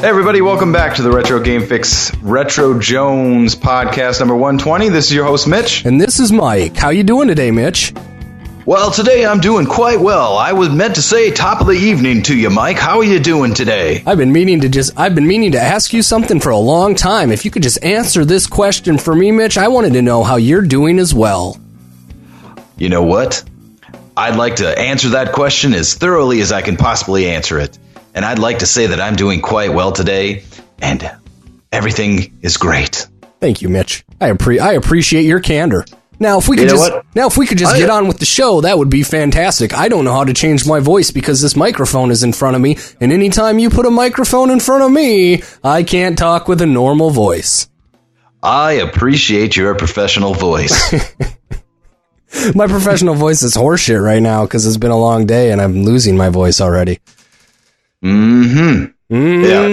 Hey everybody, welcome back to the Retro Game Fix Retro Jones podcast number 120. This is your host Mitch. And this is Mike. How you doing today, Mitch? Well, today I'm doing quite well. I was meant to say top of the evening to you, Mike. How are you doing today? I've been meaning to ask you something for a long time. If you could just answer this question for me, Mitch, I wanted to know how you're doing as well. You know what? I'd like to answer that question as thoroughly as I can possibly answer it. And I'd like to say that I'm doing quite well today, and everything is great. Thank you, Mitch. I appreciate your candor. Now, if we could just get on with the show, that would be fantastic. I don't know how to change my voice because this microphone is in front of me, and anytime you put a microphone in front of me, I can't talk with a normal voice. I appreciate your professional voice. My professional voice is horseshit right now because it's been a long day and I'm losing my voice already. Mm-hmm. Yeah.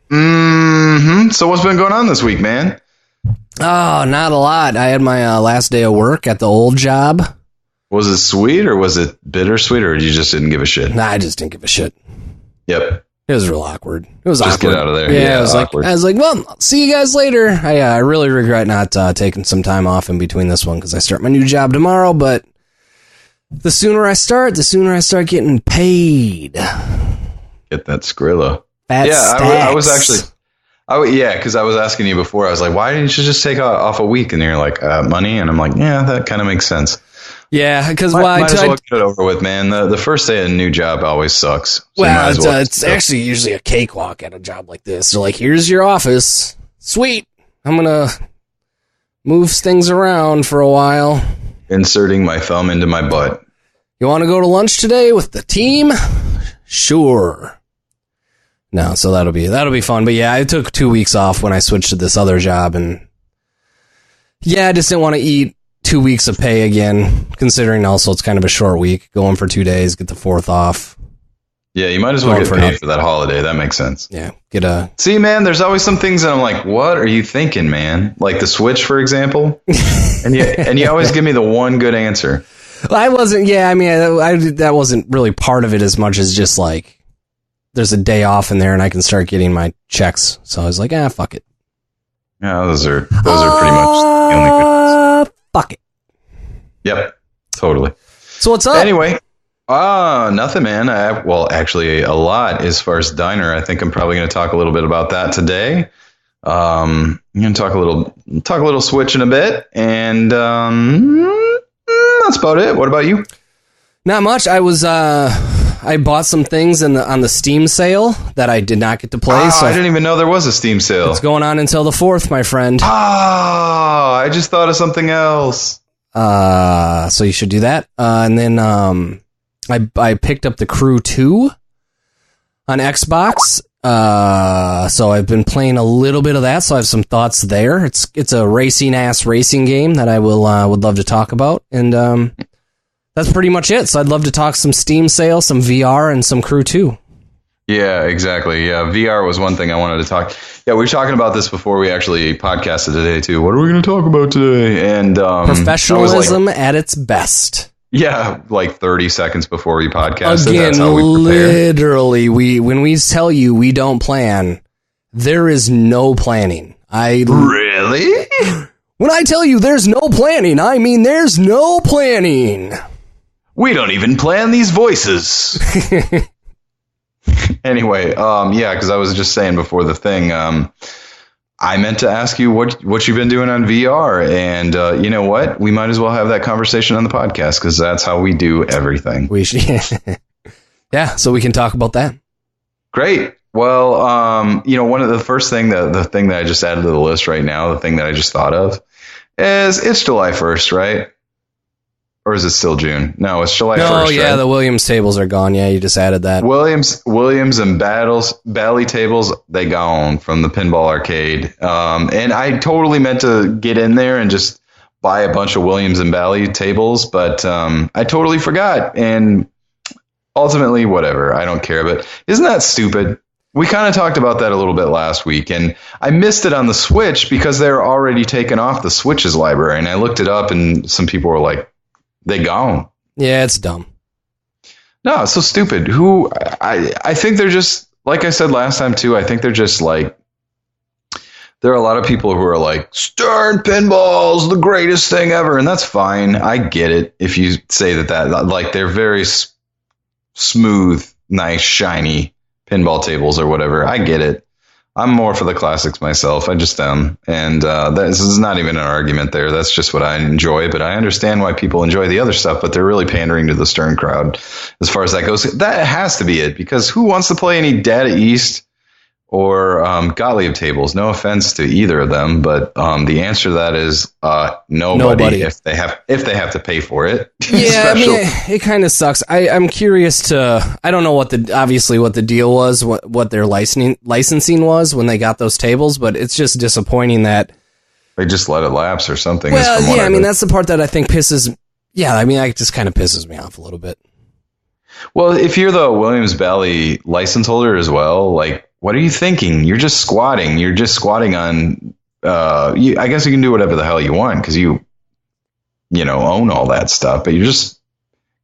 Mm-hmm. So what's been going on this week, man? Oh, not a lot. I had my last day of work at the old job. Was it sweet or was it bittersweet or you just didn't give a shit? Nah, I just didn't give a shit. Yep. It was real awkward. It was just awkward. Get out of there. Yeah, I was like, well, I'll see you guys later. I really regret not taking some time off in between this one because I start my new job tomorrow, but the sooner I start, getting paid. Get that Skrilla. I was actually... because I was asking you before. I was like, why didn't you just take off a week? And you're like, money? And I'm like, yeah, that kind of makes sense. Yeah, because might as well get it over with, man. The first day of a new job always sucks. So it's actually usually a cakewalk at a job like this. They're like, here's your office. Sweet. I'm going to move things around for a while. Inserting my thumb into my butt. You want to go to lunch today with the team? Sure. No, so that'll be fun. But yeah, I took 2 weeks off when I switched to this other job, and yeah, I just didn't want to eat 2 weeks of pay again, considering also it's kind of a short week, going for 2 days, get the 4th off. Yeah, you might as well get paid for that holiday. That makes sense. Yeah, See, man, there's always some things that I'm like, what are you thinking, man? Like the Switch, for example. and you always give me the one good answer. Well, I wasn't. Yeah, I mean, that wasn't really part of it as much as just like, there's a day off in there and I can start getting my checks. So I was like, fuck it. Yeah, those are pretty much the only good ones. Fuck it. Yep, totally. So what's up? Anyway, nothing, man. Actually, a lot as far as diner. I think I'm probably going to talk a little bit about that today. I'm going to talk a little Switch in a bit, and that's about it. What about you? Not much. I bought some things on the Steam sale that I did not get to play. So I didn't even know there was a Steam sale. It's going on until the 4th, my friend. I just thought of something else. So you should do that. And then I picked up The Crew 2 on Xbox. So I've been playing a little bit of that, so I have some thoughts there. It's a racing game that I would love to talk about, and that's pretty much it. So I'd love to talk some Steam sale, some VR, and some Crew 2. Yeah, exactly. Yeah, VR was one thing I wanted to talk. Yeah, we were talking about this before we actually podcasted today, too. What are we going to talk about today? And professionalism at its best. Yeah, like 30 seconds before we podcasted. Again, that's how we prepare. Literally, when we tell you we don't plan, there is no planning. Really? When I tell you there's no planning, I mean there's no planning. We don't even plan these voices. Anyway, because I was just saying before the thing, I meant to ask you what you've been doing on VR, and you know what? We might as well have that conversation on the podcast because that's how we do everything. We should, yeah. So we can talk about that. Great. Well, one of the first thing the thing that I just added to the list right now, the thing that I just thought of, is it's July 1st, right? Or is it still June? No, it's July 1st. Oh, yeah, right? The Williams tables are gone. Yeah, you just added that. Williams and Bally tables, they gone from the pinball arcade. And I totally meant to get in there and just buy a bunch of Williams and Bally tables, but I totally forgot. And ultimately, whatever, I don't care. But isn't that stupid? We kind of talked about that a little bit last week, and I missed it on the Switch because they're already taken off the Switch's library. And I looked it up, and some people were like, they gone. Yeah, it's dumb. No, it's so stupid. I think they're just like I said last time too, I think they're just like, there are a lot of people who are like, Stern Pinball's the greatest thing ever. And that's fine. I get it. If you say that, like they're very smooth, nice, shiny pinball tables or whatever. I get it. I'm more for the classics myself. I just am. And this is not even an argument there. That's just what I enjoy. But I understand why people enjoy the other stuff. But they're really pandering to the Stern crowd as far as that goes. That has to be it. Because who wants to play any Data East or Gottlieb tables? No offense to either of them, but the answer to that is nobody. If they have to pay for it. Yeah, I mean, it kind of sucks. I'm curious to. I don't know what the deal was, what their licensing was when they got those tables, but it's just disappointing that they just let it lapse or something. Well, yeah, I mean that's the part that I think pisses. Yeah, I mean, it just kind of pisses me off a little bit. Well, if you're the Williams Bally license holder as well, like. What are you thinking? You're just squatting. You're just squatting on. I guess you can do whatever the hell you want because you own all that stuff. But you're just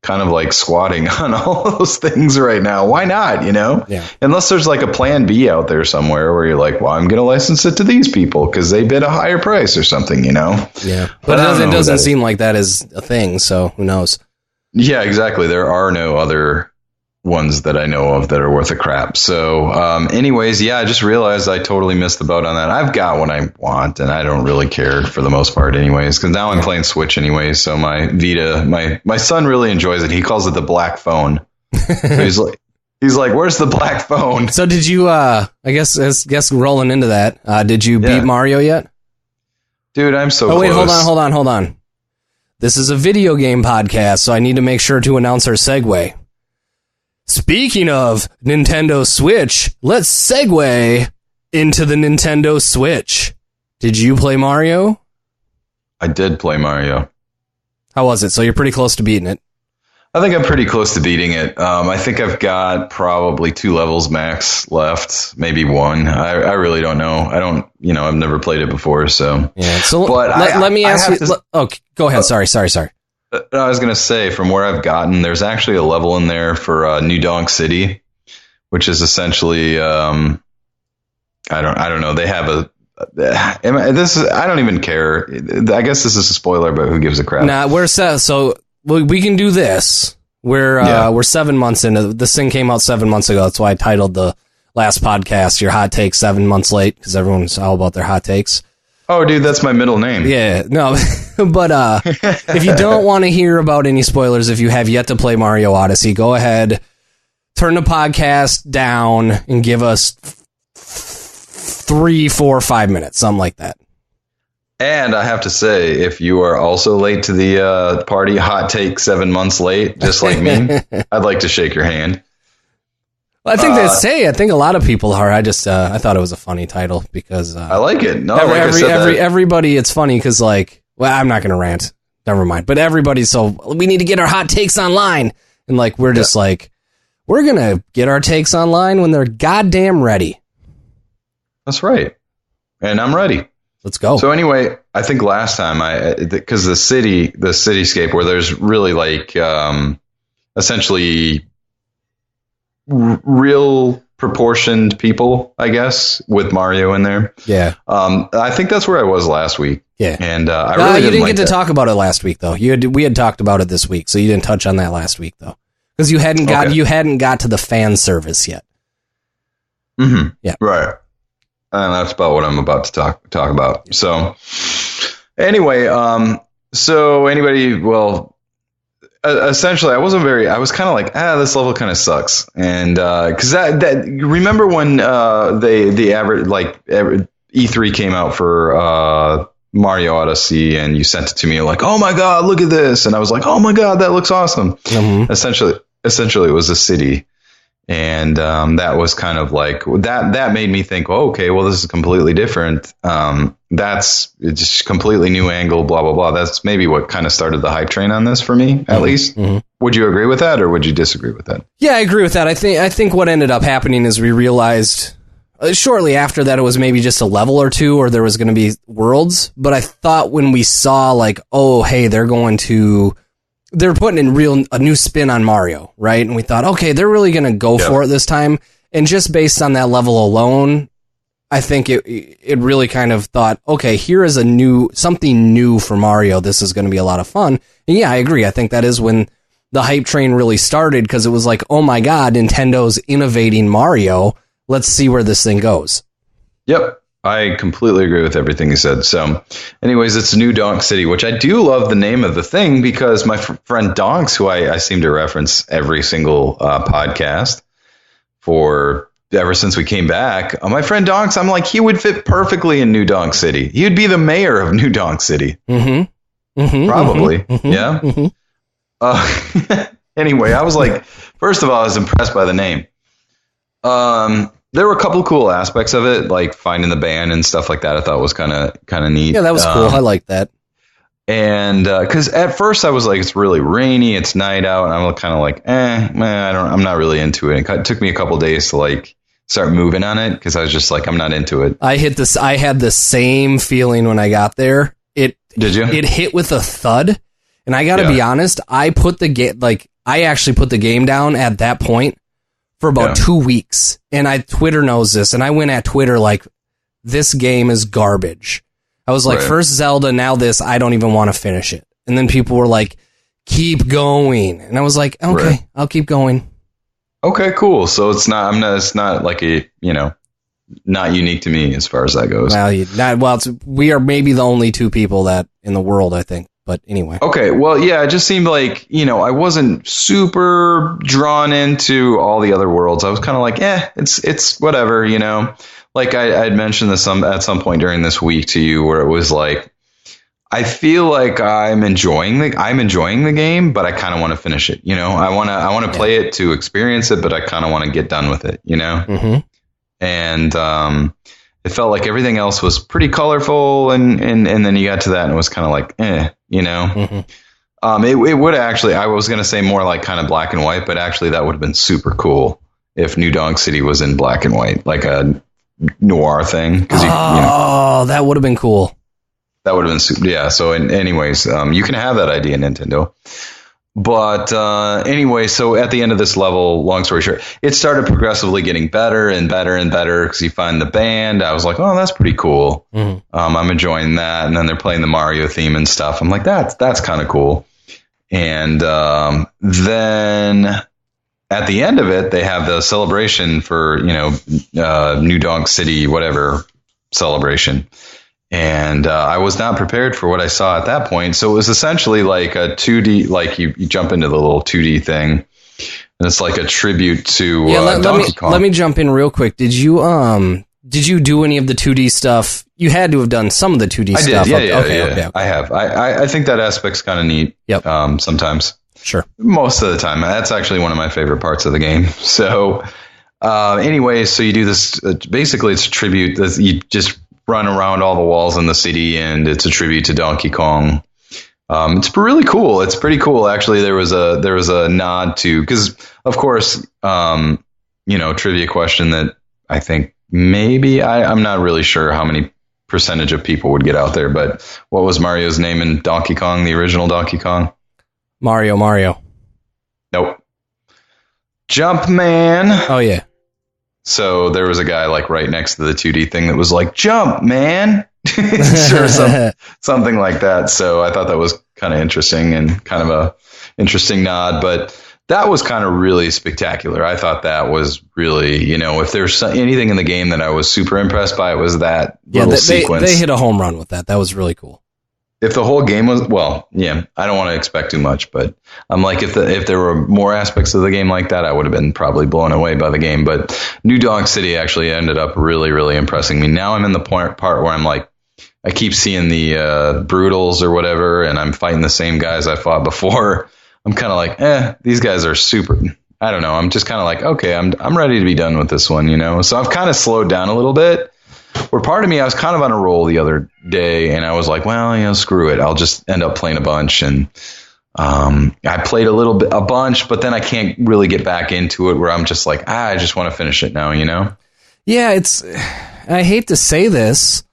kind of like squatting on all those things right now. Why not? Yeah. Unless there's like a plan B out there somewhere where you're like, well, I'm going to license it to these people because they bid a higher price or something. Yeah. But it doesn't seem like that is a thing. So who knows? Yeah, exactly. There are no other ones that I know of that are worth a crap. So anyways, yeah, I just realized I totally missed the boat on that. I've got what I want and I don't really care for the most part anyways, because now I'm playing Switch anyways. So my Vita, my son really enjoys it. He calls it the black phone. So he's like, where's the black phone? So did you, I guess rolling into that, did you beat Mario yet? Dude, I'm so close. Oh, wait, hold on. This is a video game podcast, so I need to make sure to announce our segue. Speaking of Nintendo Switch, let's segue into the Nintendo Switch. Did you play Mario? I did play Mario. How was it? So you're pretty close to beating it. I think I'm pretty close to beating it. I think I've got probably 2 levels max left, maybe 1. I really don't know. I've never played it before, so. Yeah. So let me ask you. Go ahead. Sorry. I was going to say, from where I've gotten, there's actually a level in there for New Donk City, which is essentially, I don't know. They have I don't even care. I guess this is a spoiler, but who gives a crap? Nah, we're set. So we can do this. We're 7 months into this thing. Came out 7 months ago. That's why I titled the last podcast "Your Hot Takes 7 Months Late" because everyone's all about their hot takes. Oh, dude, that's my middle name. Yeah, no, but if you don't want to hear about any spoilers, if you have yet to play Mario Odyssey, go ahead, turn the podcast down, and give us 3, 4, 5 minutes, something like that. And I have to say, if you are also late to the party, hot take 7 months late, just like me, I'd like to shake your hand. Well, I think I think a lot of people are. I thought it was a funny title because I like it. No, everybody, it's funny because I'm not going to rant. Never mind. But everybody's we need to get our hot takes online. And we're just we're going to get our takes online when they're goddamn ready. That's right. And I'm ready. Let's go. So anyway, I think last time because the cityscape where there's really essentially real proportioned people, I guess, with Mario in there. Yeah. I think that's where I was last week. Yeah. And you didn't get to talk about it last week though. We had talked about it this week, so you didn't touch on that last week though, because you hadn't got to the fan service yet. Mm-hmm. Yeah. Right. And that's about what I'm about to talk about. So anyway, essentially, I was kind of like, this level kind of sucks. And, cause remember when, the average, E3 came out for, Mario Odyssey and you sent it to me like, oh my God, look at this. And I was like, oh my God, that looks awesome. Mm-hmm. Essentially it was a city. And, that was kind of that made me think, oh, okay, well, this is completely different. It's just completely new angle, blah, blah, blah. That's maybe what kind of started the hype train on this for me, at least. Mm-hmm. Would you agree with that or would you disagree with that? Yeah, I agree with that. I think what ended up happening is we realized shortly after that it was maybe just a level or two or there was going to be worlds. But I thought when we saw oh, hey, they're putting in a new spin on Mario, right? And we thought, okay, they're really going to go for it this time. And just based on that level alone, I think it really kind of thought, okay, here is something new for Mario. This is going to be a lot of fun. And yeah, I agree. I think that is when the hype train really started, because it was like, oh my God, Nintendo's innovating Mario. Let's see where this thing goes. Yep. I completely agree with everything you said. So anyways, it's New Donk City, which I do love the name of the thing, because my friend Donks, who I seem to reference every single podcast ever since we came back, my friend Donks, I'm like, he would fit perfectly in New Donk City. He would be the mayor of New Donk City. Mm-hmm. Mm-hmm. Probably. Mm-hmm. Yeah. Mm-hmm. Anyway, I was like, first of all, I was impressed by the name. There were a couple of cool aspects of it, like finding the band and stuff like that. I thought was kind of neat. Yeah, that was cool. I like that. And because at first I was like, it's really rainy, it's night out, and I'm kind of like, I'm not really into it. It took me a couple of days to like start moving on it, because I was just like, I'm not into it. I had the same feeling when I got there. Did you? It hit with a thud, and I got to be honest, I actually put the game down at that point for about 2 weeks, and Twitter knows this, and I went at Twitter like, this game is garbage. I was like, first Zelda, now this, I don't even want to finish it. And then people were like, keep going. And I was like, okay, I'll keep going. Okay, cool. So it's not like a, not unique to me as far as that goes. We are maybe the only two people that in the world, I think. But anyway. Okay, well, yeah, it just seemed like, I wasn't super drawn into all the other worlds. I was kind of like, it's whatever, Like I had mentioned this at some point during this week to you, where it was like, I feel like I'm enjoying the game, but I kind of want to finish it. I want to play it to experience it, but I kind of want to get done with it. Mm-hmm. And it felt like everything else was pretty colorful, and then you got to that, and it was kind of like, Mm-hmm. It would actually, I was going to say more like kind of black and white, but actually that would have been super cool if New Donk City was in black and white, like a noir thing. That would have been cool. That would have been super. Yeah. So anyways, you can have that idea, Nintendo. But anyway, so at the end of this level, long story short, it started progressively getting better and better and better, because you find the band. I was like, oh, that's pretty cool. Mm-hmm. I'm enjoying that. And then they're playing the Mario theme and stuff. I'm like, that's kind of cool. And then at the end of it, they have the celebration for, New Donk City, whatever celebration. And I was not prepared for what I saw at that point. So it was essentially like a 2D, like you jump into the little 2D thing, and it's like a tribute to Donkey Kong. Let me jump in real quick. Did you do any of the 2D stuff? You had to have done some of the 2D stuff. I did. Yeah. Okay. I have. I think that aspect's kind of neat. Yep. Sometimes. Sure. Most of the time. That's actually one of my favorite parts of the game. So anyway, so you do this. Basically, it's a tribute. You just run around all the walls in the city, and it's a tribute to Donkey Kong. It's really cool. It's pretty cool. Actually, there was a nod to, because of course, trivia question that I think maybe I'm not really sure how many percentage of people would get out there, but what was Mario's name in Donkey Kong, the original Donkey Kong? Mario. Nope. Jumpman. Oh yeah. So there was a guy like right next to the 2D thing that was like, jump, man. Sure, something like that. So I thought that was kind of interesting and kind of a interesting nod. But that was kind of really spectacular. I thought that was really, if there's anything in the game that I was super impressed by, it was that little sequence. They hit a home run with that. That was really cool. If the whole game was, I don't want to expect too much, but I'm like, if there were more aspects of the game like that, I would have been probably blown away by the game. But New Donk City actually ended up really, really impressing me. Now I'm in the part where I'm like, I keep seeing the Brutals or whatever, and I'm fighting the same guys I fought before. I'm kind of like, these guys are super. I don't know. I'm just kind of like, okay, I'm ready to be done with this one, So I've kind of slowed down a little bit. Where part of me, I was kind of on a roll the other day, and I was like, well, screw it. I'll just end up playing a bunch. And I played a bunch, but then I can't really get back into it, where I'm just like, I just want to finish it now, Yeah, I hate to say this,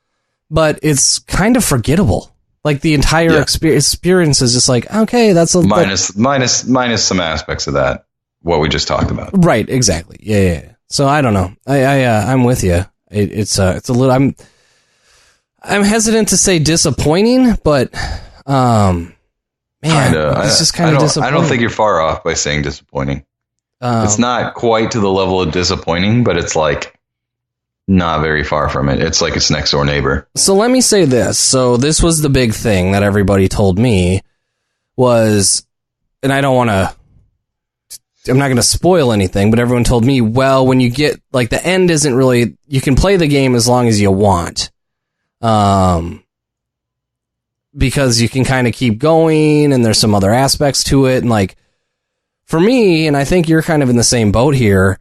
but it's kind of forgettable. Like the entire experience is just like, okay, that's minus some aspects of that, what we just talked about. Right, exactly. Yeah. So I don't know. I'm with you. It's a little. I'm hesitant to say disappointing, but man, it's just kind of disappointing. I don't think you're far off by saying disappointing. It's not quite to the level of disappointing, but it's like not very far from it. It's like its next door neighbor. So let me say this. So this was the big thing that everybody told me was, and I don't want to, I'm not going to spoil anything, but everyone told me, well, when you get, like, the end isn't really, you can play the game as long as you want. Because you can kind of keep going and there's some other aspects to it. And like, for me, and I think you're kind of in the same boat here,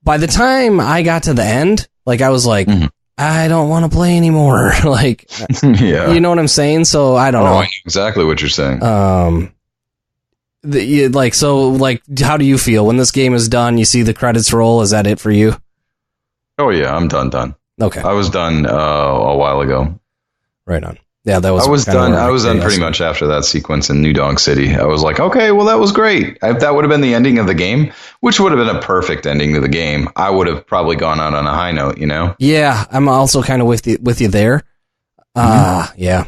by the time I got to the end, like, I was like, I don't want to play anymore. Like, yeah. You know what I'm saying? So I don't know. I know exactly what you're saying. How do you feel when this game is done? You see the credits roll. Is that it for you? Oh yeah, I'm done. Okay. I was done a while ago. Right on. Yeah, that was. I was done pretty much after that sequence in New Donk City. I was like, okay, well, that was great. If that would have been the ending of the game, which would have been a perfect ending to the game, I would have probably gone out on a high note, you know? Yeah, I'm also kind of with you there. Yeah.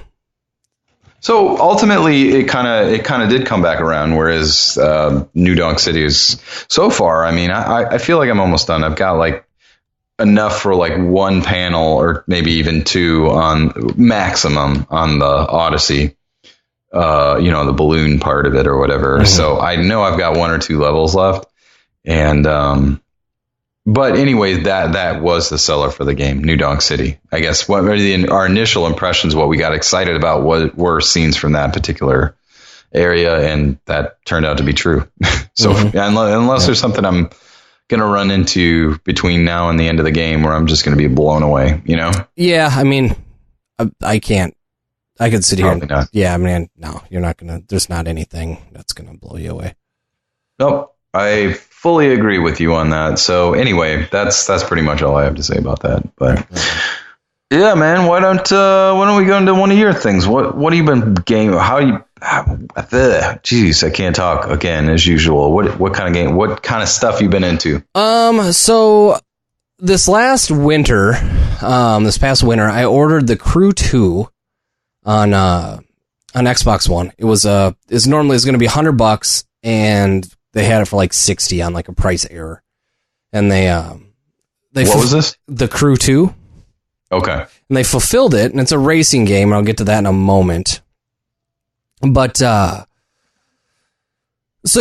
So ultimately, it kind of did come back around. Whereas New Donk City is so far. I mean, I feel like I'm almost done. I've got like enough for like one panel or maybe even two on maximum on the Odyssey, the balloon part of it or whatever. Mm-hmm. So I know I've got one or two levels left. And, but anyways, that was the seller for the game, New Donk City. I guess our initial impressions, what we got excited about were scenes from that particular area. And that turned out to be true. So unless there's something I'm going to run into between now and the end of the game where I'm just going to be blown away, you know? Yeah, I mean, I can't. I could sit here. Not. Yeah, I mean, no, you're not going to. There's not anything that's going to blow you away. Nope. I fully agree with you on that. So anyway, that's pretty much all I have to say about that. But yeah, man, why don't we go into one of your things? What have you been gaming? Jeez, I can't talk again as usual. What kind of game? What kind of stuff you been into? So this past winter, I ordered the Crew 2 on Xbox One. It was normally going to be $100, and they had it for like 60 on like a price error. And they what was this? The Crew 2. Okay. And they fulfilled it, and it's a racing game, and I'll get to that in a moment. But, so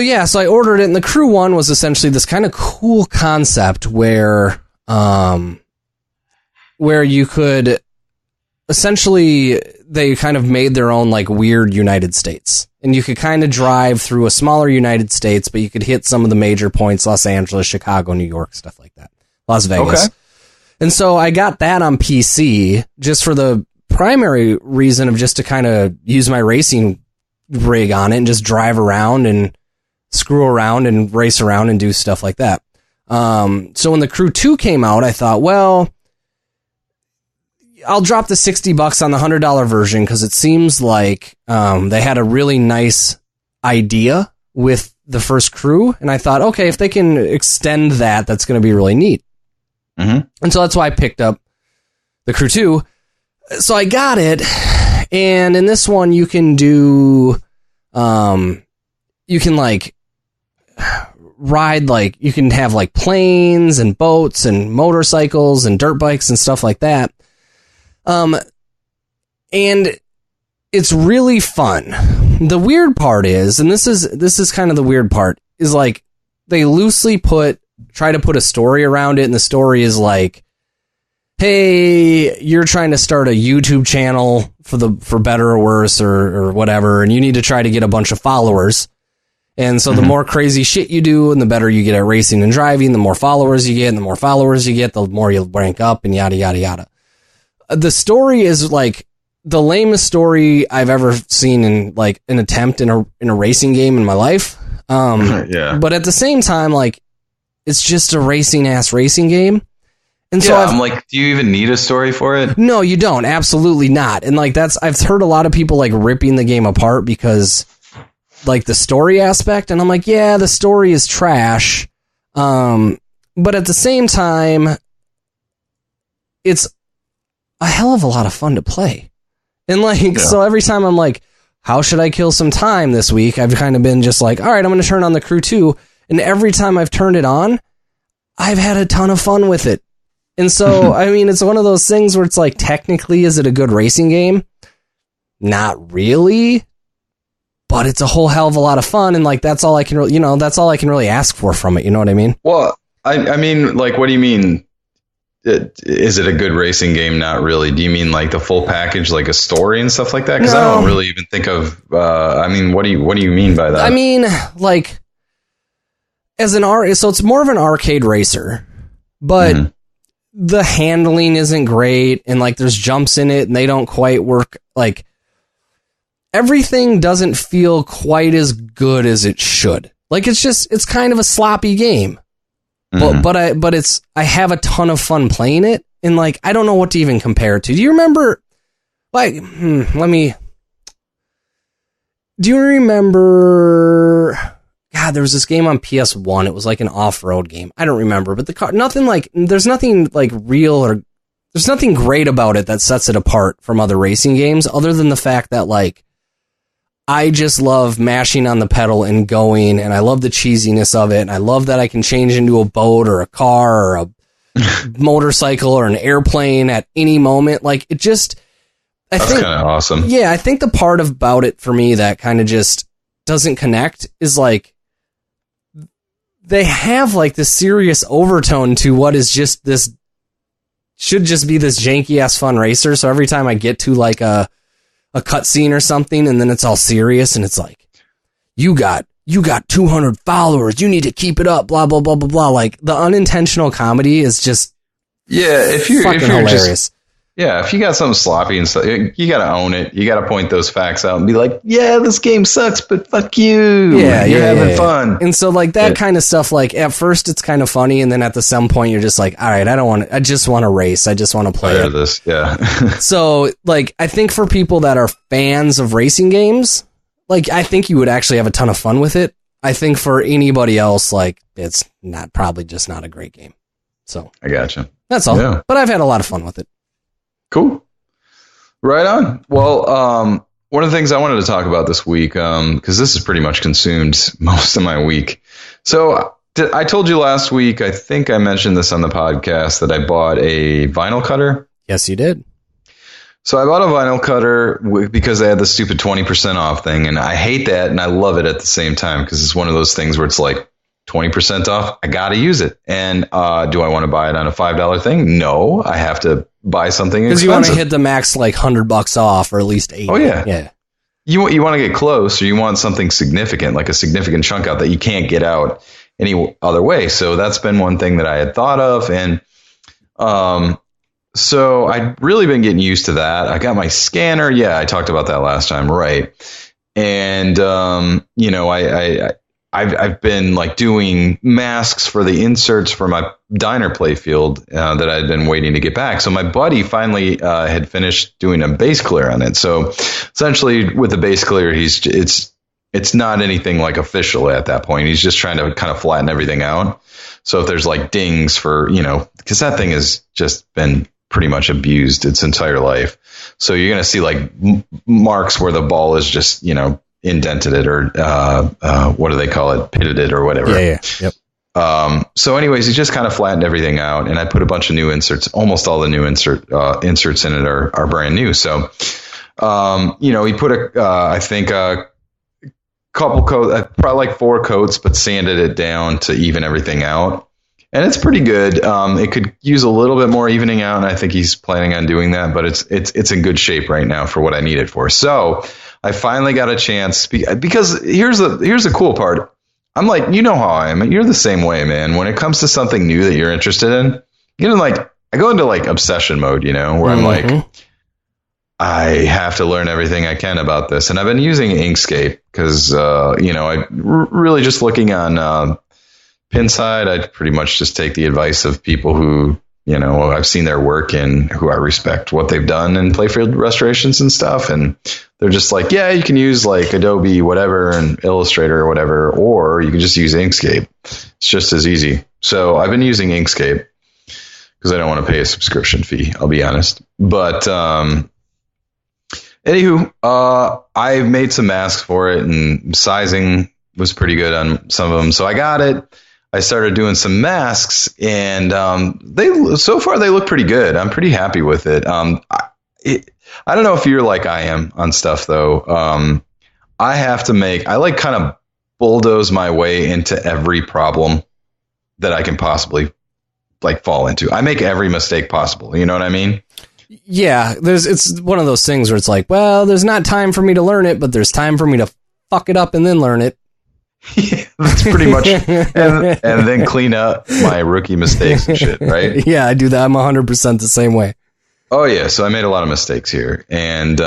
I ordered it, and the Crew 1 was essentially this kind of cool concept where you could, essentially, they kind of made their own, like, weird United States. And you could kind of drive through a smaller United States, but you could hit some of the major points, Los Angeles, Chicago, New York, stuff like that. Las Vegas. Okay. And so I got that on PC just for the primary reason of just to kind of use my racing rig on it and just drive around and screw around and race around and do stuff like that. So when the Crew 2 came out, I thought, well, I'll drop the $60 on the $100 version because it seems like they had a really nice idea with the first Crew. And I thought, okay, if they can extend that, that's going to be really neat. Mm-hmm. And so that's why I picked up the Crew 2. So I got it, and in this one you can do, you can like ride, like you can have like planes and boats and motorcycles and dirt bikes and stuff like that. And it's really fun. The weird part is, and this is kind of the weird part, is like they loosely try to put a story around it, and the story is like, hey, you're trying to start a YouTube channel for better or worse or whatever, and you need to try to get a bunch of followers. And so the more crazy shit you do and the better you get at racing and driving, the more followers you get, and the more followers you get, the more you'll rank up, and yada, yada, yada. The story is like the lamest story I've ever seen in like an attempt in a racing game in my life. Yeah. But at the same time, like, it's just a racing game. And so I'm like, do you even need a story for it? No, you don't. Absolutely not. And like, I've heard a lot of people like ripping the game apart because like the story aspect. And I'm like, yeah, the story is trash. But at the same time, it's a hell of a lot of fun to play. And like, so every time I'm like, how should I kill some time this week? I've kind of been just like, all right, I'm going to turn on the Crew 2. And every time I've turned it on, I've had a ton of fun with it. And so, I mean, it's one of those things where it's like, technically, is it a good racing game? Not really. But it's a whole hell of a lot of fun. And like, that's all I can really, that's all I can really ask for from it. You know what I mean? Well, I mean, like, what do you mean? Is it a good racing game? Not really. Do you mean like the full package, like a story and stuff like that? Because I don't really even think of. I mean, what do you mean by that? I mean, like, so it's more of an arcade racer, but the handling isn't great, and like there's jumps in it, and they don't quite work. Like, everything doesn't feel quite as good as it should. Like, it's kind of a sloppy game. But I have a ton of fun playing it, and like, I don't know what to even compare it to. Do you remember, like, do you remember, God, there was this game on PS1. It was like an off-road game. I don't remember, but there's nothing real, or there's nothing great about it that sets it apart from other racing games, other than the fact that, like, I just love mashing on the pedal and going, and I love the cheesiness of it, and I love that I can change into a boat or a car or a motorcycle or an airplane at any moment. Like, it just... That's kind of awesome. Yeah, I think the part about it for me that kind of just doesn't connect is, like, they have, like, this serious overtone to what is just this... should just be this janky-ass fun racer, so every time I get to, like, a cutscene or something, and then it's all serious, and it's like, you got 200 followers, you need to keep it up, blah blah blah blah blah. Like, the unintentional comedy is just if you're hilarious. If you got something sloppy and stuff, you got to own it. You got to point those facts out and be like, yeah, this game sucks, but fuck you. Yeah, you're having fun. And so, like, that kind of stuff, like, at first it's kind of funny, and then at some point you're just like, all right, I just want to race. I just want to play this. Yeah. So, like, I think for people that are fans of racing games, like, I think you would actually have a ton of fun with it. I think for anybody else, like, it's probably just not a great game. So I gotcha. That's all. Yeah. But I've had a lot of fun with it. Cool. Right on. Well, one of the things I wanted to talk about this week, because this has pretty much consumed most of my week. So I told you last week, I think I mentioned this on the podcast, that I bought a vinyl cutter. Yes, you did. So I bought a vinyl cutter because they had the stupid 20% off thing, and I hate that, and I love it at the same time, because it's one of those things where it's like 20% off. I got to use it. And do I want to buy it on a $5 thing? No, I have to buy something expensive. Because you want to hit the max, like, $100 off, or at least $80. Oh, yeah. Yeah. You want to get close, or you want something significant, like a significant chunk out that you can't get out any other way. So that's been one thing that I had thought of. And so I'd really been getting used to that. I got my scanner. Yeah, I talked about that last time. Right. And, I've been like doing masks for the inserts for my diner playfield that I'd been waiting to get back. So my buddy finally had finished doing a base clear on it. So essentially with the base clear, it's not anything like official at that point. He's just trying to kind of flatten everything out. So if there's like dings for, because that thing has just been pretty much abused its entire life. So you're going to see like marks where the ball is just, indented it, or what do they call it? Pitted it or whatever. Yeah. Yep. So anyways, he just kind of flattened everything out, and I put a bunch of new inserts. Almost all the new inserts in it are brand new. So, he put a couple coats, probably like 4 coats, but sanded it down to even everything out. And it's pretty good. It could use a little bit more evening out, and I think he's planning on doing that, but it's in good shape right now for what I need it for. So I finally got a chance, because here's the cool part. I'm like, you know how I am. You're the same way, man. When it comes to something new that you're interested in, I go into like obsession mode, where I'm like, I have to learn everything I can about this. And I've been using Inkscape because, I really just looking on Pinside. I pretty much just take the advice of people who, I've seen their work and who I respect what they've done in playfield restorations and stuff. And they're just like, yeah, you can use like Adobe, whatever, and Illustrator or whatever, or you can just use Inkscape. It's just as easy. So I've been using Inkscape because I don't want to pay a subscription fee, I'll be honest. But anywho, I made some masks for it, and sizing was pretty good on some of them. So I got it. I started doing some masks, and so far they look pretty good. I'm pretty happy with it. I don't know if you're like I am on stuff, though. I like kind of bulldoze my way into every problem that I can possibly like fall into. I make every mistake possible. You know what I mean? Yeah, it's one of those things where it's like, well, there's not time for me to learn it, but there's time for me to fuck it up and then learn it. Yeah, that's pretty much, and then clean up my rookie mistakes and shit, right? Yeah, I do that. I'm 100% the same way. Oh yeah, so I made a lot of mistakes here, and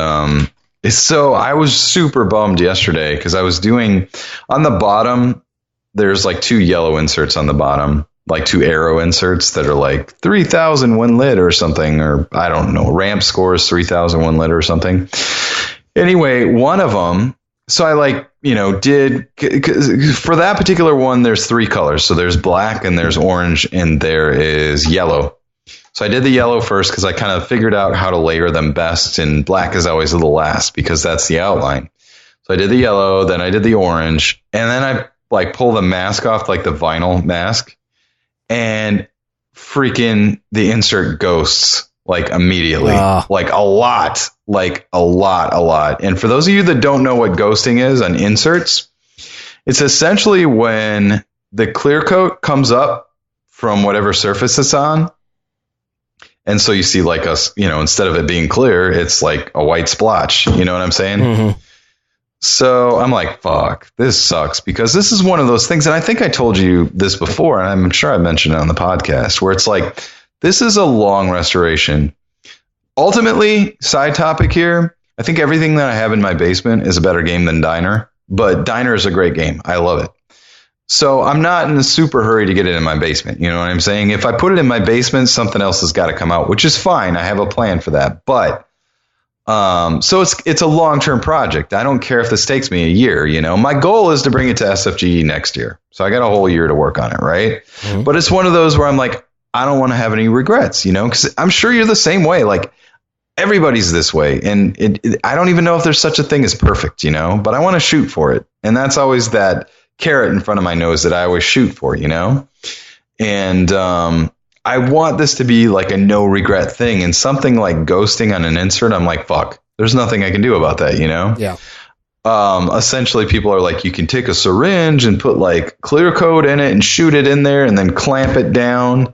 so I was super bummed yesterday because I was doing on the bottom. There's like 2 yellow inserts on the bottom, like 2 arrow inserts that are like 3,000 win lit or something, or I don't know, ramp scores 3,000 win lit or something. Anyway, one of them. So I did for that particular one. There's 3 colors. So there's black and there's orange and there is yellow. So I did the yellow first because I kind of figured out how to layer them best. And black is always the last because that's the outline. So I did the yellow, then I did the orange, and then I pull the mask off, like the vinyl mask, and freaking the insert ghosts like immediately, like a lot. And for those of you that don't know what ghosting is on inserts, it's essentially when the clear coat comes up from whatever surface it's on. And so you see like instead of it being clear, it's like a white splotch. You know what I'm saying? Mm-hmm. So I'm like, fuck, this sucks, because this is one of those things. And I think I told you this before, and I'm sure I mentioned it on the podcast, where it's like, this is a long restoration. Ultimately, side topic here, I think everything that I have in my basement is a better game than Diner, but Diner is a great game. I love it. So I'm not in a super hurry to get it in my basement. You know what I'm saying? If I put it in my basement, something else has got to come out, which is fine. I have a plan for that. But so it's a long-term project. I don't care if this takes me a year. My goal is to bring it to SFGE next year. So I got a whole year to work on it, right? Mm-hmm. But it's one of those where I'm like, I don't want to have any regrets, because I'm sure you're the same way. Like, everybody's this way. And I don't even know if there's such a thing as perfect, but I want to shoot for it. And that's always that carrot in front of my nose that I always shoot for, And I want this to be like a no regret thing. And something like ghosting on an insert, I'm like, fuck, there's nothing I can do about that, Yeah. Essentially, people are like, you can take a syringe and put like clear coat in it and shoot it in there and then clamp it down.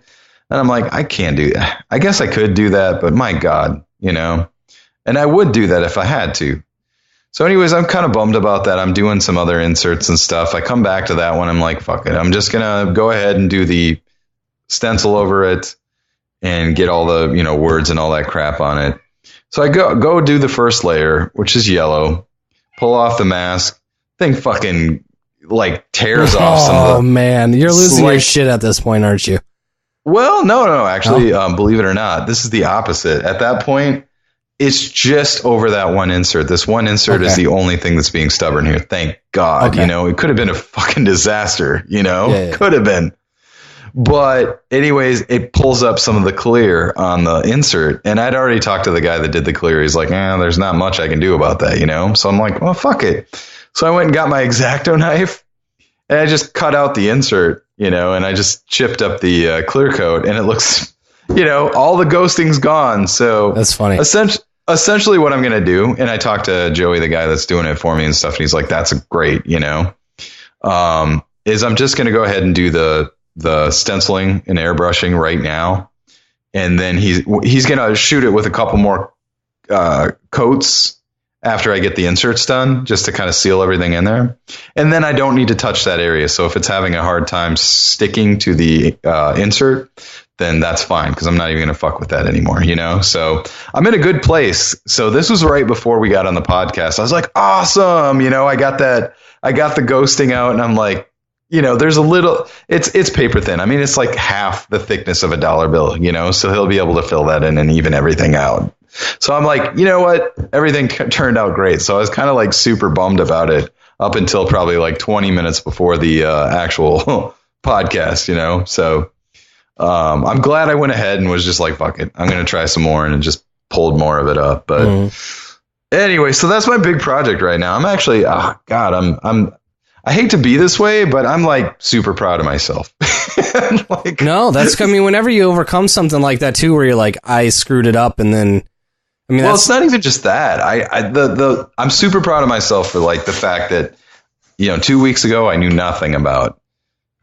And I'm like, I can't do that. I guess I could do that, but my God, and I would do that if I had to. So anyways, I'm kind of bummed about that. I'm doing some other inserts and stuff. I come back to that one. I'm like, fuck it. I'm just going to go ahead and do the stencil over it and get all the, words and all that crap on it. So I go do the first layer, which is yellow, pull off the mask, thing fucking like tears off some of the... Oh man, you're losing your shit at this point, aren't you? Well, no. Actually, believe it or not, this is the opposite. At that point, it's just over that one insert. This one insert is the only thing that's being stubborn here. Thank God. Okay. It could have been a fucking disaster, Could have been. But anyways, it pulls up some of the clear on the insert. And I'd already talked to the guy that did the clear. He's like, there's not much I can do about that, So I'm like, well, fuck it. So I went and got my X-Acto knife and I just cut out the insert, and I just chipped up the clear coat, and it looks, all the ghosting's gone. So that's funny. Essentially what I'm going to do, and I talked to Joey, the guy that's doing it for me and stuff, and he's like, that's great, is I'm just going to go ahead and do the stenciling and airbrushing right now. And then he's going to shoot it with a couple more coats after I get the inserts done, just to kind of seal everything in there. And then I don't need to touch that area. So if it's having a hard time sticking to the insert, then that's fine, because I'm not even going to fuck with that anymore, So I'm in a good place. So this was right before we got on the podcast. I was like, awesome. I got the ghosting out, and I'm like, there's a little, it's paper thin. I mean, it's like half the thickness of a dollar bill, so he'll be able to fill that in and even everything out. So I'm like, you know what? Everything turned out great. So I was kind of like super bummed about it up until probably like 20 minutes before the actual podcast, So I'm glad I went ahead and was just like, fuck it, I'm going to try some more, and just pulled more of it up. But anyway, so that's my big project right now. I'm actually, I hate to be this way, but I'm like super proud of myself. No, that's, I mean, whenever you overcome something like that too, where you're like, I screwed it up, and then, I mean, it's not even just that. I'm super proud of myself for like the fact that, 2 weeks ago I knew nothing about,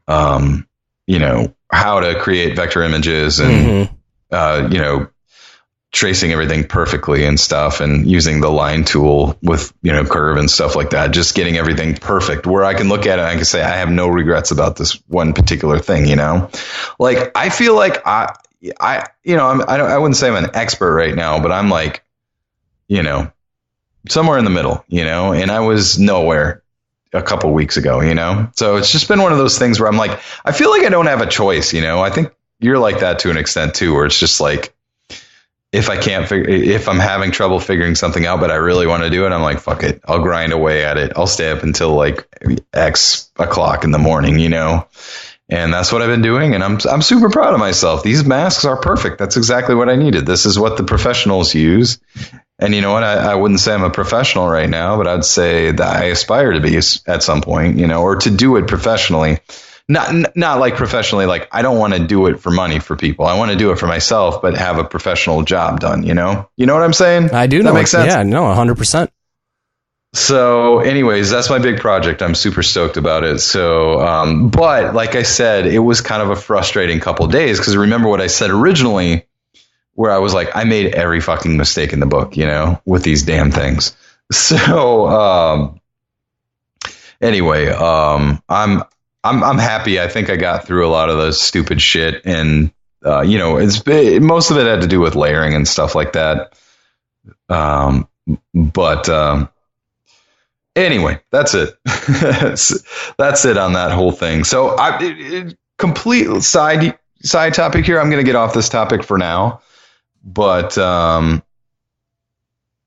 how to create vector images and, tracing everything perfectly and stuff, and using the line tool with, curve and stuff like that, just getting everything perfect where I can look at it and I can say, I have no regrets about this one particular thing, like, I feel like I wouldn't say I'm an expert right now, but I'm like, somewhere in the middle, and I was nowhere a couple weeks ago, so it's just been one of those things where I'm like, I feel like I don't have a choice, I think you're like that to an extent too, where it's just like, if I'm having trouble figuring something out, but I really want to do it, I'm like, fuck it, I'll grind away at it. I'll stay up until like X o'clock in the morning, and that's what I've been doing. And I'm super proud of myself. These masks are perfect. That's exactly what I needed. This is what the professionals use. And you know what? I wouldn't say I'm a professional right now, but I'd say that I aspire to be at some point, or to do it professionally. Not like professionally, like I don't want to do it for money for people. I want to do it for myself, but have a professional job done, You know what I'm saying? I do. That makes sense? Yeah, no, 100%. So anyways, that's my big project. I'm super stoked about it. So, but like I said, it was kind of a frustrating couple of days, because remember what I said originally, where I was like, I made every fucking mistake in the book, with these damn things. So, anyway, I'm happy. I think I got through a lot of the stupid shit, and most of it had to do with layering and stuff like that. But anyway, that's it. That's it on that whole thing. So complete side topic here. I'm going to get off this topic for now, but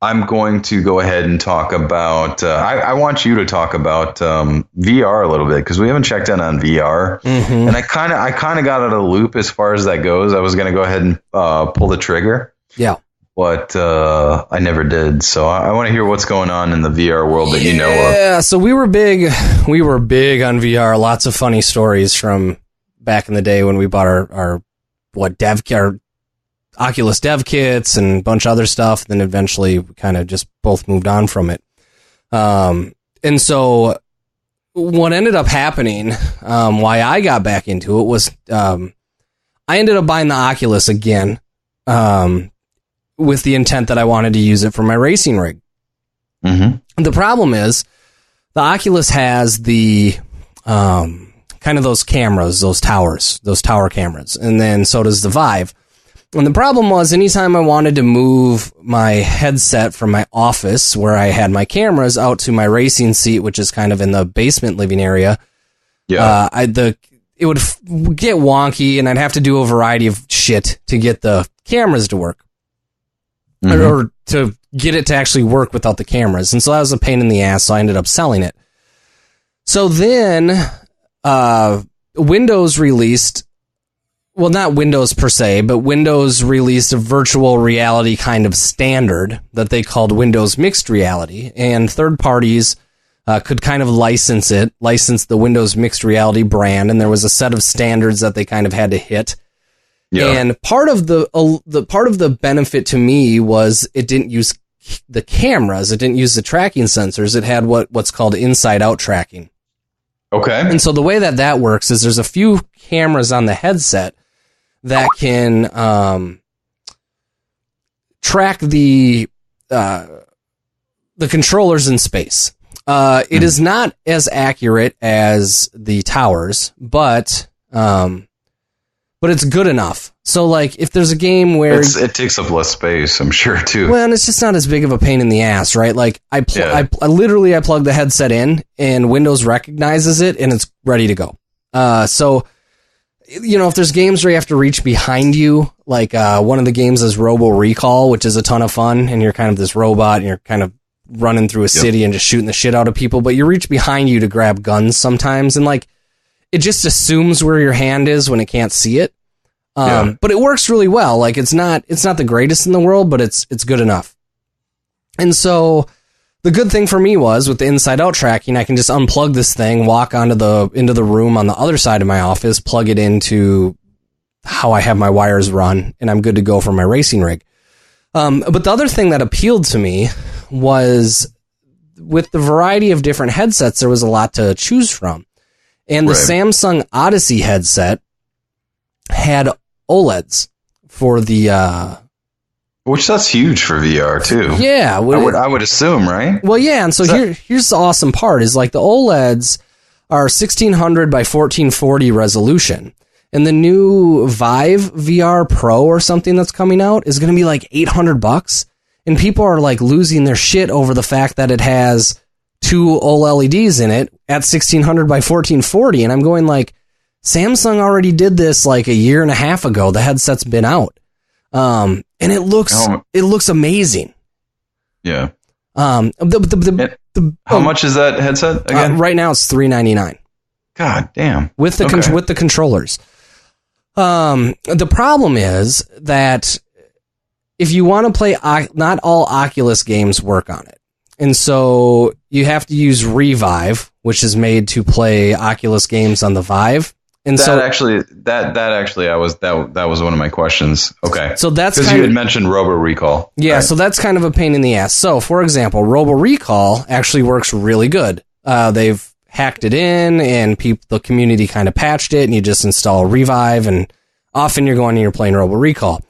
I'm going to go ahead and talk about, I want you to talk about VR a little bit, because we haven't checked in on VR. And I kind of got out of the loop as far as that goes. I was going to go ahead and pull the trigger. Yeah. But I never did. So I want to hear what's going on in the VR world that you know of. Yeah, so we were big on VR. Lots of funny stories from back in the day when we bought our Oculus dev kits and a bunch of other stuff. Then eventually we kind of just both moved on from it. And so what ended up happening, why I got back into it was, I ended up buying the Oculus again, with the intent that I wanted to use it for my racing rig. The problem is the Oculus has the, kind of those cameras, those tower cameras. And then so does the Vive. And the problem was, anytime I wanted to move my headset from my office where I had my cameras out to my racing seat, which is kind of in the basement living area, it would get wonky, and I'd have to do a variety of shit to get the cameras to work, or to get it to actually work without the cameras. And so that was a pain in the ass. So I ended up selling it. So then, Windows released. Well, not Windows per se, but Windows released a virtual reality kind of standard that they called Windows Mixed Reality, and third parties could kind of license the Windows Mixed Reality brand, and there was a set of standards that they kind of had to hit. Yeah. And part of the benefit to me was it didn't use the cameras, it didn't use the tracking sensors, it had what's called inside-out tracking. Okay. And so the way that works is there's a few cameras on the headset that can track the controllers in space. It is not as accurate as the towers, but it's good enough. So, like, if there's a game where it takes up less space, I'm sure too. Well, and it's just not as big of a pain in the ass, right? Like, I plug the headset in, and Windows recognizes it, and it's ready to go. So, if there's games where you have to reach behind you, like one of the games is Robo Recall, which is a ton of fun, and you're kind of this robot, and you're kind of running through a city and just shooting the shit out of people, but you reach behind you to grab guns sometimes, and like, it just assumes where your hand is when it can't see it. But it works really well. Like it's not the greatest in the world, but it's good enough. And so the good thing for me was with the inside out tracking, I can just unplug this thing, walk into the room on the other side of my office, plug it into how I have my wires run, and I'm good to go for my racing rig. But the other thing that appealed to me was with the variety of different headsets, there was a lot to choose from. And the Samsung Odyssey headset had OLEDs for the... Which that's huge for VR too. Yeah. I would assume, right? Well, yeah. And so here's the awesome part is like the OLEDs are 1600 by 1440 resolution. And the new Vive VR Pro or something that's coming out is going to be like $800. And people are like losing their shit over the fact that it has 2 OLEDs in it at 1600 by 1440. And I'm going like, Samsung already did this like a year and a half ago. The headset's been out. And it looks amazing. Yeah. How much is that headset again? Right now it's $399. God damn. With the controllers. The problem is that if you want to play, not all Oculus games work on it. And so you have to use Revive, which is made to play Oculus games on the Vive. And that was one of my questions. Okay. So that's because you had mentioned Robo Recall. Yeah. Right? So that's kind of a pain in the ass. So for example, Robo Recall actually works really good. They've hacked it in and the community kind of patched it and you just install Revive and often you're going and you're playing Robo Recall.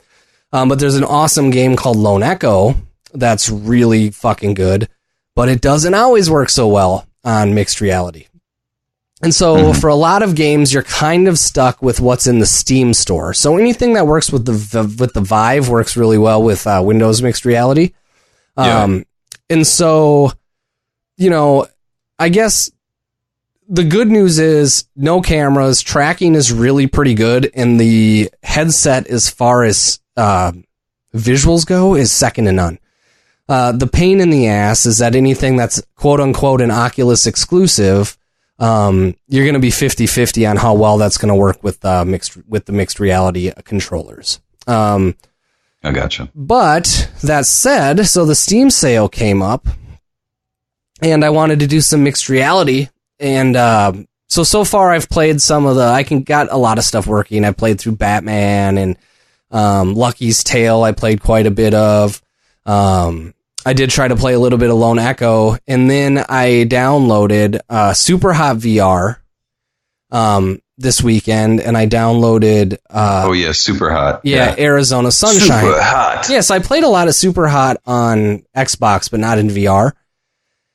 But there's an awesome game called Lone Echo that's really fucking good, but it doesn't always work so well on mixed reality. And so for a lot of games, you're kind of stuck with what's in the Steam store. So anything that works with the Vive works really well with Windows mixed reality. And so, I guess the good news is no cameras, tracking is really pretty good, and the headset as far as visuals go is second to none. The pain in the ass is that anything that's quote unquote an Oculus exclusive, you're going to be 50-50 on how well that's going to work with the mixed reality controllers. I gotcha. But that said, so the Steam sale came up and I wanted to do some mixed reality. And, so far I've played got a lot of stuff working. I played through Batman and, Lucky's Tale. I played quite a bit of, I did try to play a little bit of Lone Echo, and then I downloaded Super Hot VR this weekend, and I downloaded... Super Hot. Yeah, Arizona Sunshine. Super Hot. Yes, I played a lot of Super Hot on Xbox, but not in VR.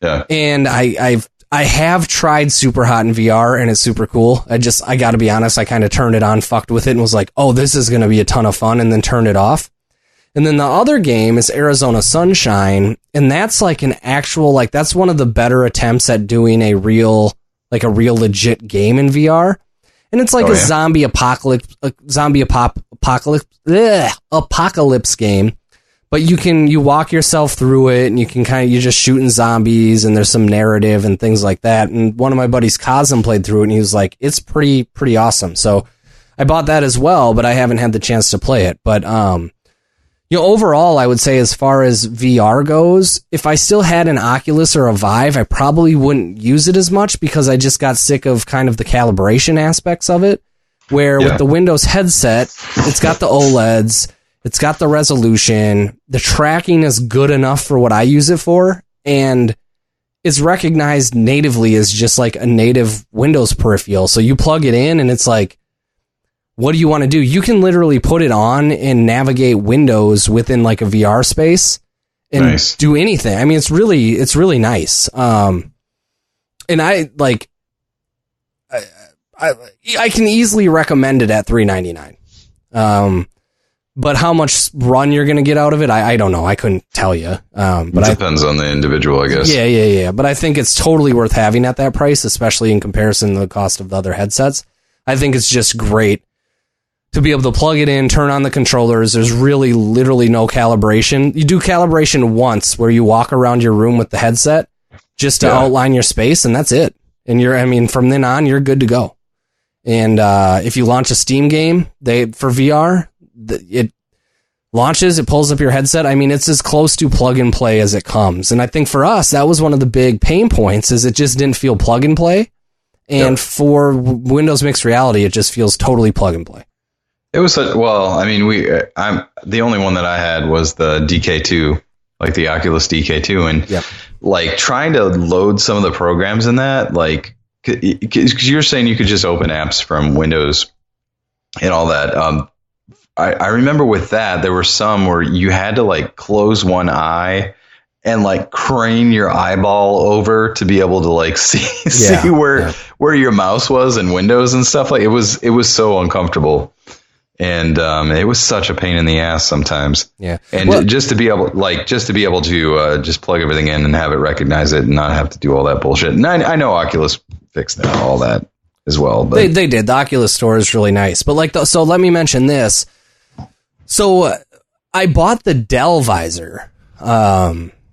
Yeah. And I have tried Super Hot in VR, and it's super cool. I got to be honest, I kind of turned it on, fucked with it, and was like, oh, this is going to be a ton of fun, and then turned it off. And then the other game is Arizona Sunshine, and that's like an actual, that's one of the better attempts at doing a real legit game in VR. And it's like zombie apocalypse game, but you walk yourself through it and you're just shooting zombies and there's some narrative and things like that. And one of my buddies, Cosm, played through it and he was like, it's pretty awesome. So I bought that as well, but I haven't had the chance to play it. But, overall, I would say as far as VR goes, if I still had an Oculus or a Vive, I probably wouldn't use it as much because I just got sick of kind of the calibration aspects of it. Where with the Windows headset, it's got the OLEDs, it's got the resolution, the tracking is good enough for what I use it for, and it's recognized natively as just like a native Windows peripheral. So you plug it in and it's like, what do you want to do? You can literally put it on and navigate Windows within like a VR space and do anything. I mean, it's really nice. And I can easily recommend it at $399. But how much run you're going to get out of it, I don't know. I couldn't tell you. But it depends on the individual, I guess. Yeah. But I think it's totally worth having at that price, especially in comparison to the cost of the other headsets. I think it's just great to be able to plug it in, turn on the controllers. There's really literally no calibration. You do calibration once where you walk around your room with the headset just to outline your space, and that's it. And from then on, you're good to go. And if you launch a Steam game, for VR, it launches, it pulls up your headset. I mean, it's as close to plug and play as it comes. And I think for us, that was one of the big pain points, is it just didn't feel plug and play. And for Windows Mixed Reality, it just feels totally plug and play. It was I mean, I'm the only one that I had was the DK2, like the Oculus DK2, and like trying to load some of the programs in that, like, because you're saying you could just open apps from Windows and all that. I remember with that, there were some where you had to like close one eye and like crane your eyeball over to be able to like see where your mouse was in Windows and stuff. Like it was so uncomfortable. And it was such a pain in the ass sometimes. Yeah. And just to be able to just plug everything in and have it recognize it and not have to do all that bullshit. And I know Oculus fixed that, all that as well. But they did. The Oculus store is really nice. But like, so let me mention this. So I bought the Dell visor.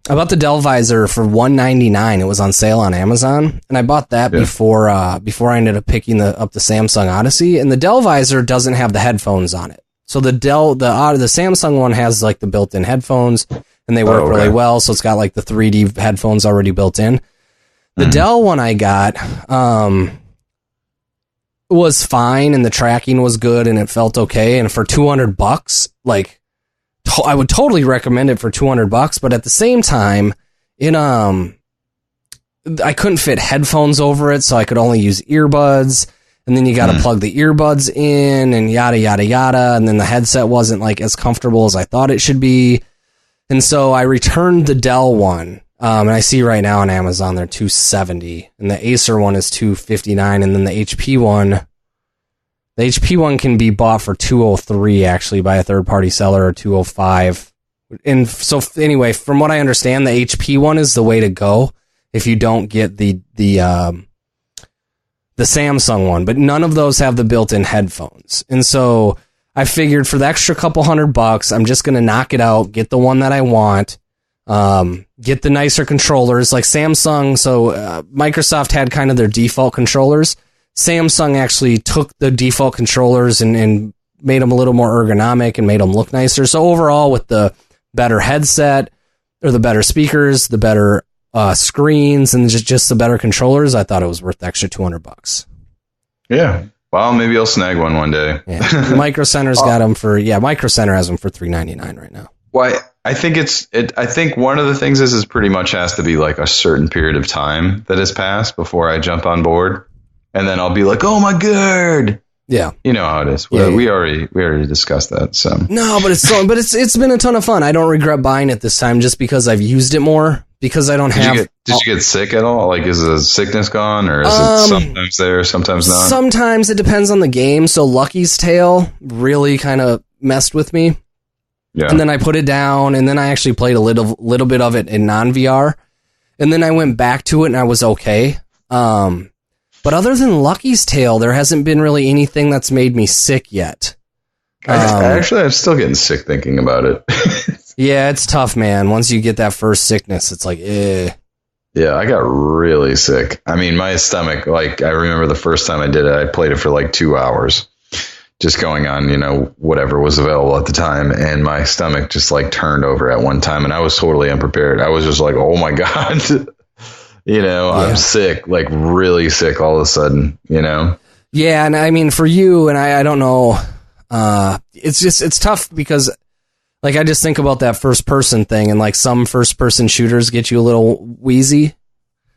I bought the Dell visor for $199. It was on sale on Amazon, and I bought that before I ended up picking up the Samsung Odyssey. And the Dell visor doesn't have the headphones on it. So the Samsung one has like the built-in headphones, and they work really well. So it's got like the 3D headphones already built in. The Dell one I got was fine, and the tracking was good, and it felt okay. And for $200, like, I would totally recommend it for $200, but at the same time, I couldn't fit headphones over it, so I could only use earbuds, and then you got to plug the earbuds in, and yada yada yada, and then the headset wasn't like as comfortable as I thought it should be, and so I returned the Dell one, and I see right now on Amazon they're $270, and the Acer one is $259, and then the HP one. The HP one can be bought for $203 actually by a third-party seller, or $205. And so anyway, from what I understand, the HP one is the way to go if you don't get the Samsung one. But none of those have the built-in headphones. And so I figured for the extra couple $100, I'm just going to knock it out, get the one that I want, get the nicer controllers like Samsung. So Microsoft had kind of their default controllers. Samsung actually took the default controllers and made them a little more ergonomic and made them look nicer. So overall, with the better headset or the better speakers, the better screens, and just the better controllers, I thought it was worth the extra $200. Yeah. Well, maybe I'll snag one day. Yeah. Micro Center's got them for Micro Center has them for $399 right now. Why? I think I think one of the things is pretty much has to be like a certain period of time that has passed before I jump on board. And then I'll be like, "Oh my god!" Yeah, you know how it is. We already discussed that. So no, but it's been a ton of fun. I don't regret buying it this time just because I've used it more. Because I don't have. Did you get sick at all? Like, is the sickness gone, or is it sometimes there, sometimes not? Sometimes it depends on the game. So Lucky's Tale really kind of messed with me. Yeah. And then I put it down, and then I actually played a little bit of it in non-VR, and then I went back to it, and I was okay. But other than Lucky's Tale, there hasn't been really anything that's made me sick yet. I'm still getting sick thinking about it. Yeah, it's tough, man. Once you get that first sickness, it's like, eh. Yeah, I got really sick. I mean, my stomach, like, I remember the first time I did it, I played it for like 2 hours, just going on, whatever was available at the time. And my stomach just like turned over at one time, and I was totally unprepared. I was just like, oh my God. I'm sick, like really sick all of a sudden, Yeah, and I mean, for you, and I don't know, it's tough because, like, I just think about that first-person thing, and, like, some first-person shooters get you a little wheezy.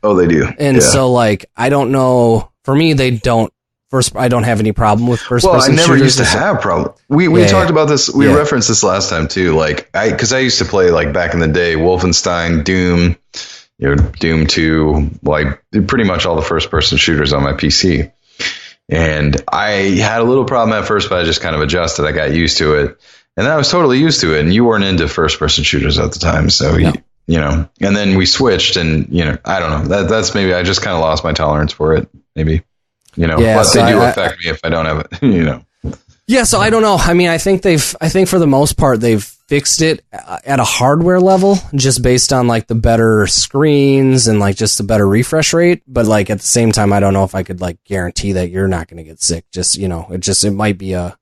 Oh, they do. And so, like, I don't know, for me, I don't have any problem with first-person shooters. Well, I never used to have a problem. We talked about this, we referenced this last time, too, like, because I used to play, like, back in the day, Wolfenstein, Doom, Doom 2, like pretty much all the first person shooters on my PC. And I had a little problem at first, but I just kind of adjusted. I got used to it, and then I was totally used to it. And you weren't into first person shooters at the time. So, and then we switched, and, I don't know, that's maybe I just kind of lost my tolerance for it. Maybe, but they do affect me if I don't have it, Yeah. So I don't know. I mean, I think for the most part, they've fixed it at a hardware level, just based on like the better screens and like just the better refresh rate. But like at the same time, I don't know if I could like guarantee that you're not going to get sick. Just, you know, it might be a.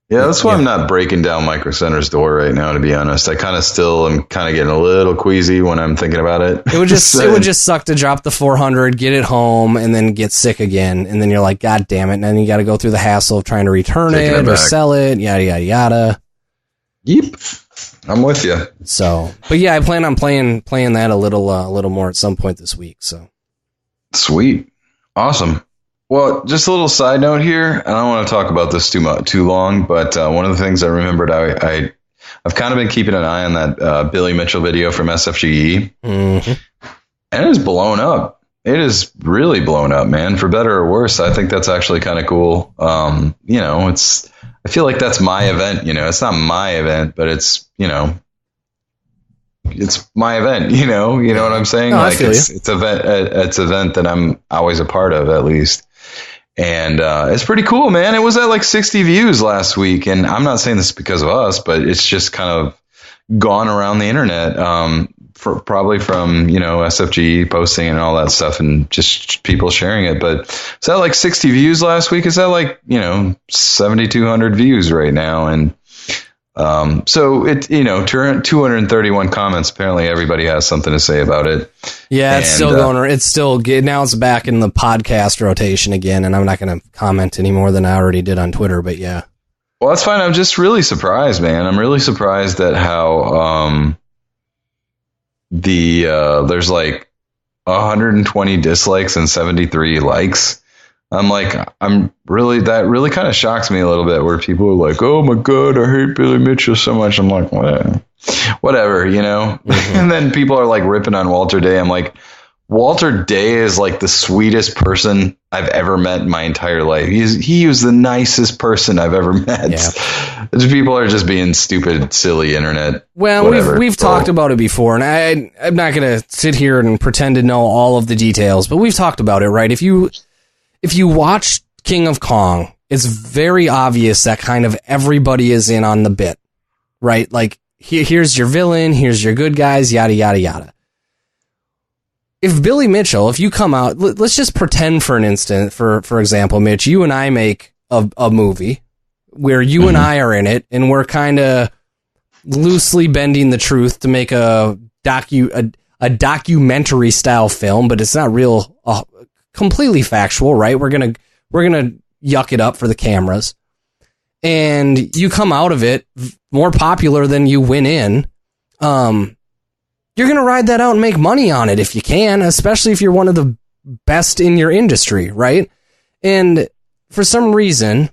Yeah, that's why I'm not breaking down Micro Center's door right now, to be honest. I kind of still am kind of getting a little queasy when I'm thinking about it. It would just suck to drop the 400, get it home, and then get sick again. And then you're like, God damn it. And then you got to go through the hassle of trying to return it or sell it, yada, yada, yada. Yep. I'm with you. So, but yeah, I plan on playing that a little more at some point this week. So. Sweet. Awesome. Well, just a little side note here. I don't want to talk about this too long, but one of the things I remembered, I've kind of been keeping an eye on that Billy Mitchell video from SFGE, and it is blown up. It is really blown up, man, for better or worse. I think that's actually kind of cool. You know, I feel like that's my event. You know, it's not my event, but it's, you know, it's my event. You know what I'm saying? No, like it's event that I'm always a part of, at least. And it's pretty cool, man. It was at like 60 views last week, and I'm not saying this because of us, but it's just kind of gone around the internet, probably from, you know, SFG posting and all that stuff, and just people sharing it. But it's at like 60 views last week. It's at like, you know, 7,200 views right now, and so it, you know, 231 comments. Apparently, everybody has something to say about it. Yeah, it's still going. It's still now. It's back in the podcast rotation again, and I'm not going to comment any more than I already did on Twitter. But yeah, well, that's fine. I'm just really surprised, man. I'm really surprised at how there's like 120 dislikes and 73 likes. That really kind of shocks me a little bit, where people are like, oh my God, I hate Billy Mitchell so much. I'm like, whatever, you know? Mm-hmm. And then people are like ripping on Walter Day. I'm like, Walter Day is like the sweetest person I've ever met in my entire life. He was the nicest person I've ever met. Yeah. People are just being stupid, silly internet. Well, we've talked about it before, and I'm not going to sit here and pretend to know all of the details, but we've talked about it, right? If you watch King of Kong, it's very obvious that kind of everybody is in on the bit, right? Like, here's your villain, here's your good guys, yada, yada, yada. If Billy Mitchell, if you come out, let's just pretend for an instant, for example, Mitch, you and I make a movie where you and I are in it, and we're kind of loosely bending the truth to make a documentary style film, but it's not real, completely factual, right? We're gonna yuck it up for the cameras, and you come out of it more popular than you went in. You're going to ride that out and make money on it if you can, especially if you're one of the best in your industry, right? And for some reason,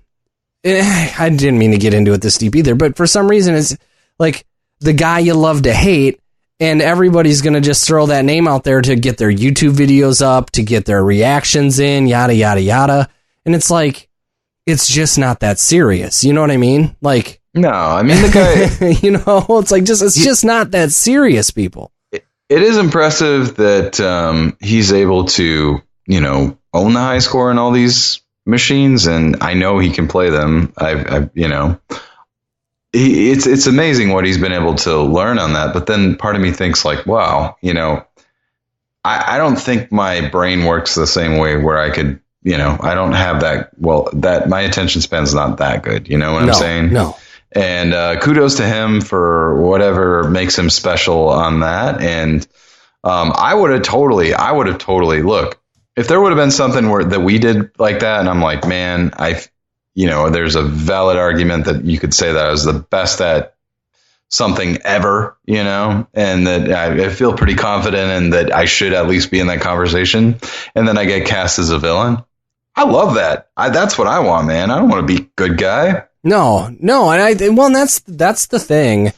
I didn't mean to get into it this deep either, but for some reason, it's like the guy you love to hate, and everybody's going to just throw that name out there to get their YouTube videos up, to get their reactions in, yada, yada, yada. And it's like, it's just not that serious. You know what I mean? Like, no, I mean, the guy, you know, it's like, it's just not that serious, people. It is impressive that he's able to, you know, own the high score in all these machines, and I know he can play them. You know, it's amazing what he's been able to learn on that. But then part of me thinks like, wow, you know, I don't think my brain works the same way where I could, you know, I don't have that my attention span's not that good. You know what I'm saying? No. And kudos to him for whatever makes him special on that. And I would have totally look, if there would have been something that we did like that, and I'm like, man, you know, there's a valid argument that you could say that I was the best at something ever, you know, and that I feel pretty confident and that I should at least be in that conversation. And then I get cast as a villain. I love that. That's what I want, man. I don't want to be good guy. No, and that's the thing.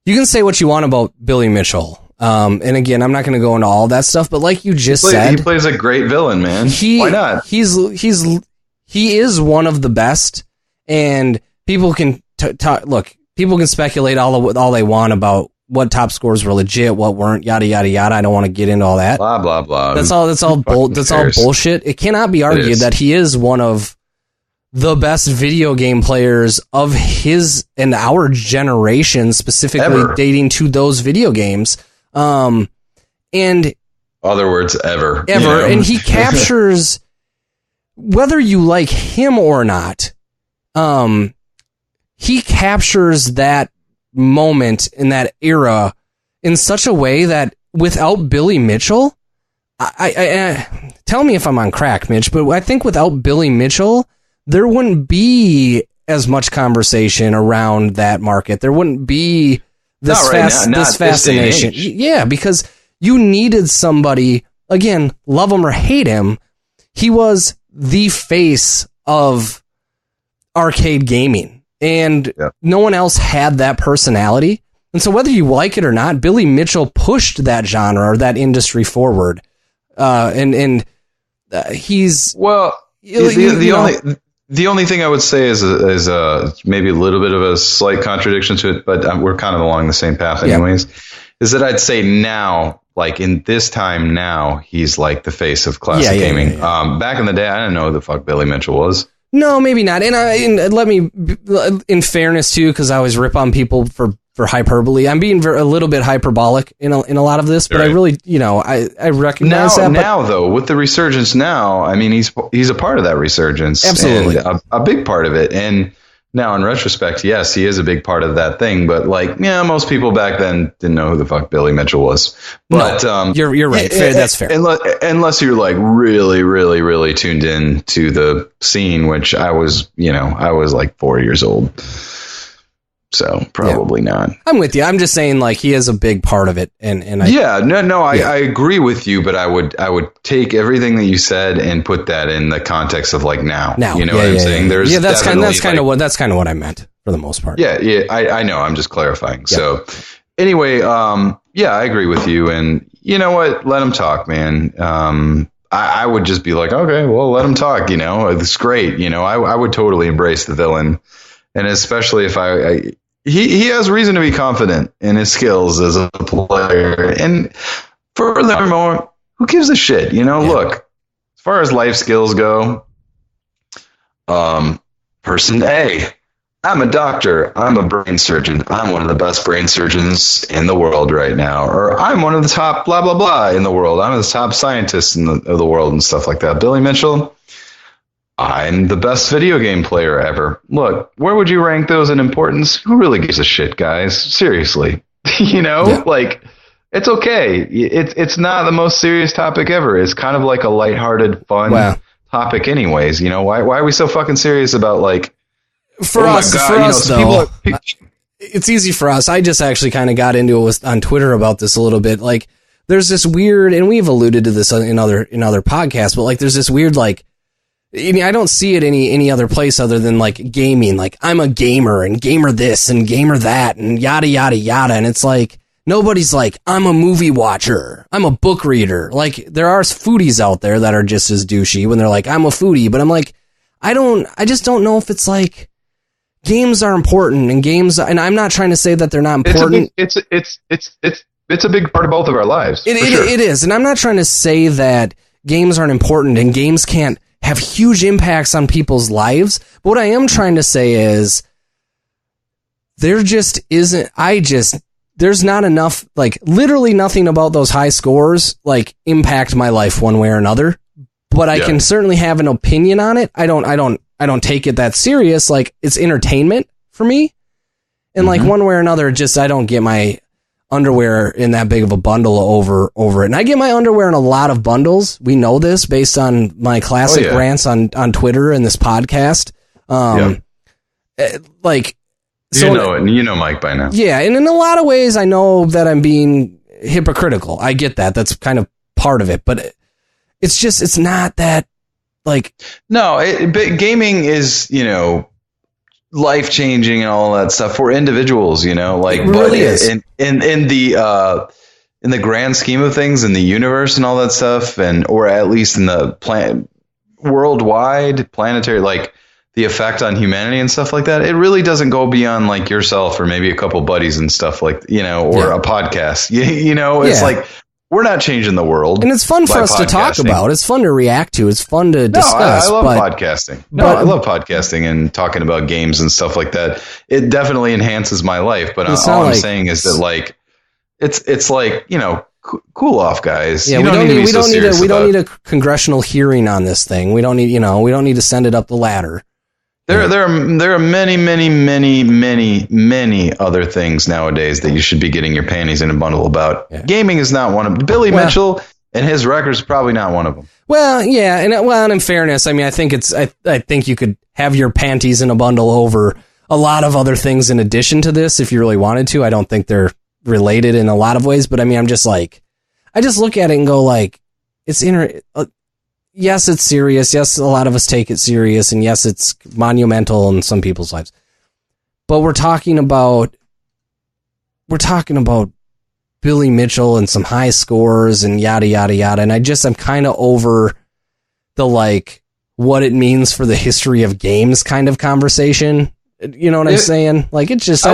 You can say what you want about Billy Mitchell. And again, I'm not going to go into all that stuff, but like you just said, he plays a great villain, man. Why not? He is one of the best, and people can people can speculate all they want about what top scores were legit, what weren't, yada yada yada. I don't want to get into all that. Blah blah blah. That's all bullshit. It cannot be argued that he is one of the best video game players of his and our generation, specifically Ever. dating to those video games. And Other words, ever. And he captures, whether you like him or not, he captures that moment in that era in such a way that without Billy Mitchell, I tell me if I'm on crack, Mitch, but I think without Billy Mitchell, there wouldn't be as much conversation around that market. There wouldn't be this fascination. Yeah, because you needed somebody, again, love him or hate him, he was the face of arcade gaming, and no one else had that personality. And so whether you like it or not, Billy Mitchell pushed that genre or that industry forward. He's... Well, the only thing I would say is maybe a little bit of a slight contradiction to it, but we're kind of along the same path anyways, is that I'd say now, like in this time now, he's like the face of classic gaming. Back in the day, I didn't know who the fuck Billy Mitchell was. No, maybe not. And let me, in fairness too, because I always rip on people for hyperbole. I'm being a little bit hyperbolic in a lot of this, but right. I really, I recognize that. Now, though, with the resurgence now, I mean, he's a part of that resurgence. Absolutely. And a big part of it. And now, in retrospect, yes, he is a big part of that thing. But, most people back then didn't know who the fuck Billy Mitchell was. But you're right. That's fair. Unless you're, really, really, really tuned in to the scene, which I was, I was 4 years old. So probably not. I'm with you. I'm just saying, he is a big part of it, I agree with you, but I would take everything that you said and put that in the context of now. You know what I'm saying? There's that's kind of what I meant for the most part. I know. I'm just clarifying. Yeah. So anyway, I agree with you, and you know what? Let him talk, man. I would just be like, okay, well, let him talk. It's great. I would totally embrace the villain. And especially if he has reason to be confident in his skills as a player. And furthermore, who gives a shit? Look, as far as life skills go, person A, I'm a doctor. I'm a brain surgeon. I'm one of the best brain surgeons in the world right now. Or I'm one of the top blah, blah, blah in the world. I'm the top scientist of the world and stuff like that. Billy Mitchell, I'm the best video game player ever. Look, where would you rank those in importance? Who really gives a shit, guys? Seriously. It's okay. It's not the most serious topic ever. It's kind of like a lighthearted, fun topic anyways. Why are we so fucking serious about for us, though, it's easy for us. I just actually kind of got into it on Twitter about this a little bit. There's this weird, and we've alluded to this in other podcasts, but there's this weird, I don't see it any other place other than gaming. I'm a gamer and gamer this and gamer that and yada, yada, yada. And it's nobody's I'm a movie watcher. I'm a book reader. There are foodies out there that are just as douchey when they're I'm a foodie, but I'm I just don't know if it's games are important and games, and I'm not trying to say that they're not important. It's a big part of both of our lives. It is. And I'm not trying to say that games aren't important and games can't have huge impacts on people's lives. But what I am trying to say is there just isn't, there's not enough, literally nothing about those high scores, impact my life one way or another. But I can certainly have an opinion on it. I don't take it that serious. It's entertainment for me. And one way or another, I don't get my underwear in that big of a bundle over it. And I get my underwear in a lot of bundles. We know this based on my classic rants on Twitter and this podcast. You know it, and you know Mike by now. Yeah, and in a lot of ways, I know that I'm being hypocritical. I get that. That's kind of part of it. But it's not that, No, but gaming is, life-changing and all that stuff for individuals, it really is. In the grand scheme of things, in the universe and all that stuff, or at least in the worldwide, planetary, the effect on humanity and stuff like that, it really doesn't go beyond yourself or maybe a couple buddies and stuff or a podcast. It's we're not changing the world. And it's fun for us to talk about. It's fun to react to. It's fun to discuss. I love podcasting. I love podcasting and talking about games and stuff like that. It definitely enhances my life. But all I'm saying is that, like, it's like, you know, cool off, guys. Yeah, we don't need a congressional hearing on this thing. We don't need to send it up the ladder. There are many other things nowadays that you should be getting your panties in a bundle about. Yeah. Gaming is not one of them. Billy Mitchell and his records probably not one of them. Well, yeah, and in fairness, I mean, I think you could have your panties in a bundle over a lot of other things in addition to this if you really wanted to. I don't think they're related in a lot of ways, but I mean, I just look at it and go, like, yes, it's serious. Yes, a lot of us take it serious. And yes, it's monumental in some people's lives. But we're talking about Billy Mitchell and some high scores and yada, yada, yada. And I'm kind of over the, like, what it means for the history of games kind of conversation. You know what I'm saying? Like, it's just,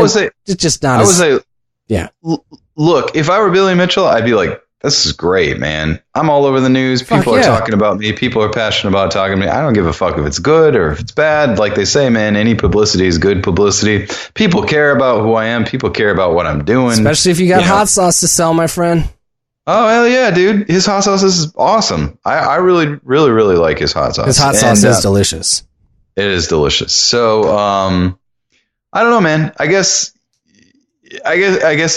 yeah. Look, if I were Billy Mitchell, I'd be like, this is great, man. I'm all over the news. People are talking about me. People are passionate about talking to me. I don't give a fuck if it's good or if it's bad. Like they say, man, any publicity is good publicity. People care about who I am. People care about what I'm doing. Especially if you got hot sauce to sell, my friend. Oh, hell yeah, dude. His hot sauce is awesome. I really, really, really like his hot sauce. His hot sauce is delicious. It is delicious. So, I don't know, man. I guess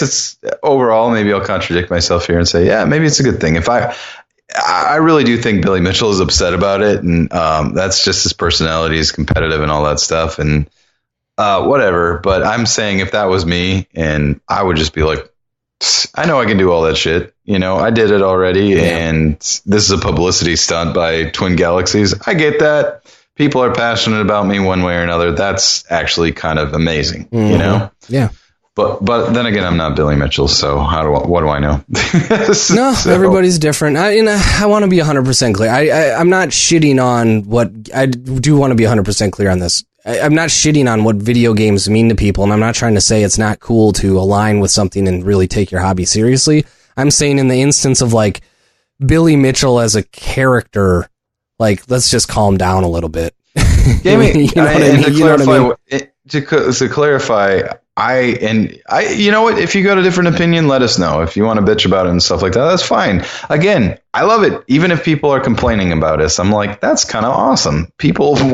it's overall, maybe I'll contradict myself here and say, yeah, maybe it's a good thing. If I really do think Billy Mitchell is upset about it, and that's just his personality. He's competitive and all that stuff, and whatever. But I'm saying if that was me, and I would just be like, I know I can do all that shit. You know, I did it already, and this is a publicity stunt by Twin Galaxies. I get that. People are passionate about me one way or another. That's actually kind of amazing, you know? Yeah. But then again, I'm not Billy Mitchell, so what do I know? No, everybody's different. I want to be 100% clear. I'm not shitting on what I do. Want to be 100% clear on this. I'm not shitting on what video games mean to people, and I'm not trying to say it's not cool to align with something and really take your hobby seriously. I'm saying in the instance of, like, Billy Mitchell as a character, like, let's just calm down a little bit. To clarify. You know what? If you got a different opinion, let us know. If you want to bitch about it and stuff like that, that's fine. Again, I love it. Even if people are complaining about us, I'm like, that's kind of awesome. People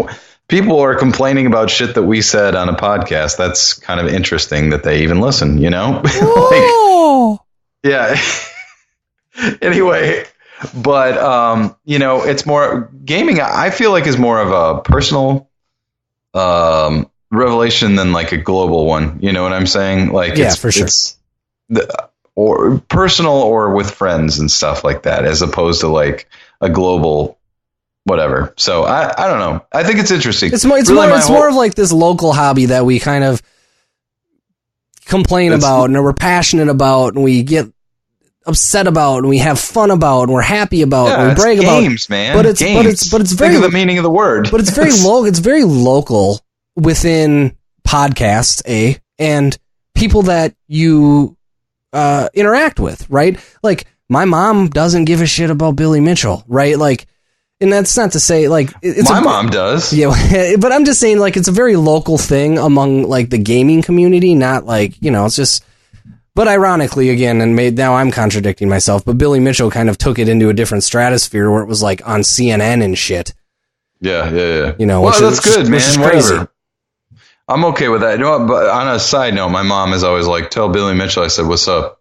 are complaining about shit that we said on a podcast. That's kind of interesting that they even listen, you know? Oh. Yeah. Anyway, but, you know, it's more gaming. I feel like is more of a personal, revelation than like a global one. You know what I'm saying? Like, yeah, for sure. It's or personal or with friends and stuff like that, as opposed to like a global whatever. So I don't know. I think it's interesting. It's more of like this local hobby that we kind of complain about and we're passionate about and we get upset about and we have fun about and we're happy about and we brag about games, man. But it's very, think of the meaning of the word. But it's very low. It's very local within podcasts, and people that you interact with, right? Like, my mom doesn't give a shit about Billy Mitchell, right? Like, and that's not to say, like, my mom does. Yeah, but I'm just saying, like, it's a very local thing among, like, the gaming community, not like, you know, it's just. But ironically, again, now I'm contradicting myself, but Billy Mitchell kind of took it into a different stratosphere where it was like on CNN and shit. Yeah. You know, well, that's good, man. Whatever. I'm okay with that. You know what? But on a side note, my mom is always like, tell Billy Mitchell I said, what's up?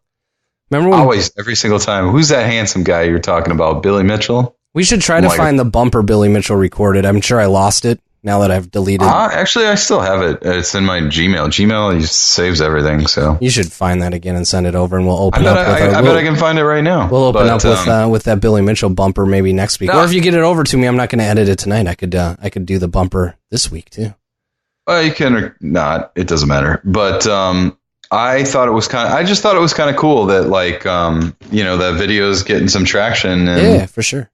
Remember when, always, every single time. Who's that handsome guy you're talking about? Billy Mitchell? We should try to find the bumper Billy Mitchell recorded. I'm sure I lost it now that I've deleted. Actually, I still have it. It's in my Gmail. Gmail saves everything. So you should find that again and send it over, and we'll open up. I bet I can find it right now. We'll open up with that Billy Mitchell bumper maybe next week, or if you get it over to me, I'm not going to edit it tonight. I could do the bumper this week too. Well, you can or not. It doesn't matter. But I just thought it was kind of cool that, like, you know, that video's getting some traction. And yeah, for sure.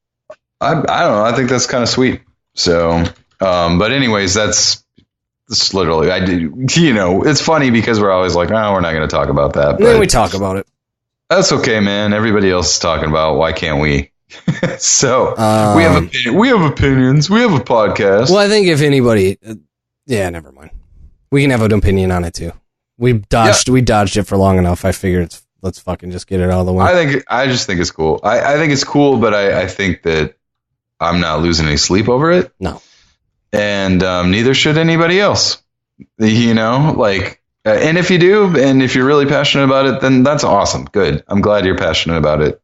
I don't know. I think that's kind of sweet. So, but anyways, that's literally, you know, it's funny because we're always like, oh, we're not going to talk about that. And then we talk about it. That's okay, man. Everybody else is talking about why can't we? So we have opinions. We have a podcast. Well, I think if anybody, never mind. We can have an opinion on it too. We dodged it for long enough. I figured let's fucking just get it out of the way. I just think it's cool. I think it's cool, but I think that I'm not losing any sleep over it. No. And neither should anybody else. You know, like, and if you do, and if you're really passionate about it, then that's awesome. Good. I'm glad you're passionate about it.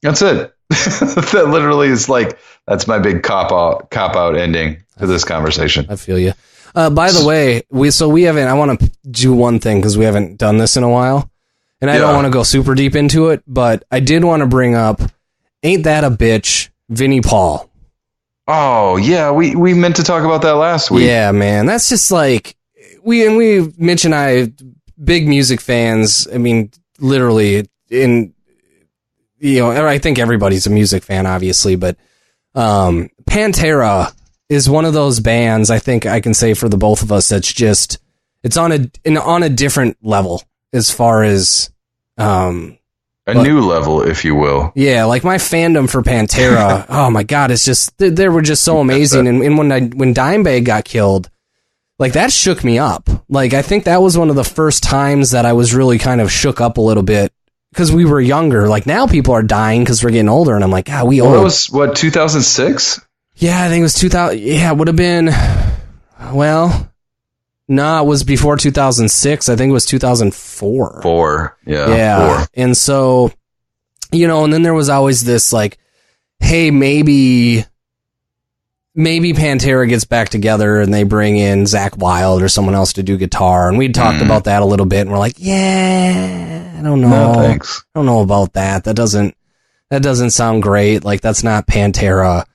That's it. That literally is like, that's my big cop out ending to this conversation. I feel you. By the way, I want to do one thing because we haven't done this in a while, and I don't want to go super deep into it, but I did want to bring up, ain't that a bitch, Vinnie Paul. Oh yeah, we meant to talk about that last week. Yeah, man, that's just like Mitch and I, big music fans. I mean, literally I think everybody's a music fan, obviously, but Pantera is one of those bands I think I can say for the both of us that's just it's on a different level as far as new level, if you will. Yeah, like my fandom for Pantera. Oh my god, it's just they were just so amazing. And when Dimebag got killed, like that shook me up. Like I think that was one of the first times that I was really kind of shook up a little bit. Because we were younger. Like now people are dying because we're getting older. And I'm like, God, we old. It was, 2006? Yeah, I think it was 2000. Yeah, it would have been. Well, no, it was before 2006. I think it was 2004. Yeah. 4. And so, and then there was always this like, hey, maybe Pantera gets back together and they bring in Zakk Wylde or someone else to do guitar. And we talked about that a little bit and we're like, yeah, I don't know. No, thanks. I don't know about that. That doesn't sound great. Like that's not Pantera.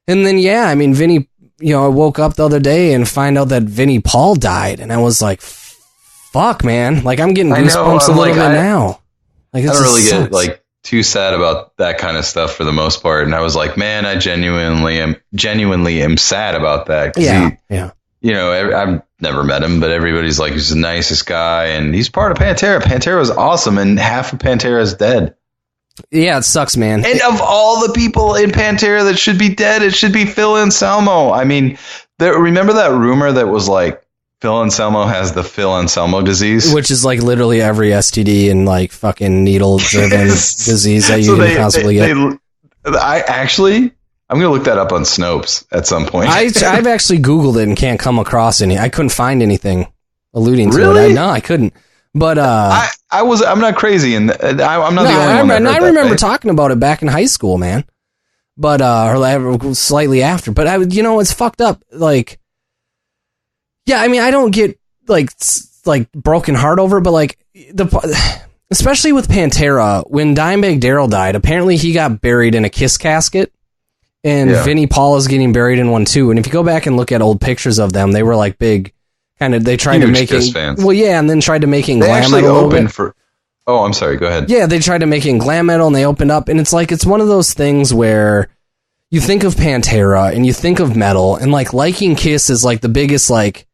And then, I mean, Vinnie, I woke up the other day and find out that Vinnie Paul died. And I was like, fuck, man. Like I'm getting goosebumps a little bit now. Like, I don't really get like too sad about that kind of stuff for the most part. And I was like, man, I genuinely am sad about that. Yeah. I've never met him, but everybody's like, he's the nicest guy and he's part of Pantera. Pantera was awesome. And half of Pantera is dead. Yeah, it sucks, man. And of all the people in Pantera that should be dead, it should be Phil Anselmo. I mean, remember that rumor that was like, Phil Anselmo has the Phil Anselmo disease, which is like literally every STD and like fucking needle-driven disease that you can possibly get. I'm gonna look that up on Snopes at some point. I've actually Googled it and can't come across any. I couldn't find anything alluding to really? It. No, I couldn't. But I'm not crazy, and I'm not the only one. I remember talking about it back in high school, man. But or slightly after. But it's fucked up. Like. Yeah, I mean, I don't get like broken heart over, but like especially with Pantera, when Dimebag Darrell died, apparently he got buried in a Kiss casket, and Vinnie Paul is getting buried in one too. And if you go back and look at old pictures of them, they were like big, kind of. They tried huge to make Kiss it. Fans. Well, yeah, and then tried to make it they glam actually metal. Opened for. Oh, I'm sorry. Go ahead. Yeah, they tried to make it glam metal, and they opened up, and it's like it's one of those things where you think of Pantera and you think of metal, and like liking Kiss is like the biggest like.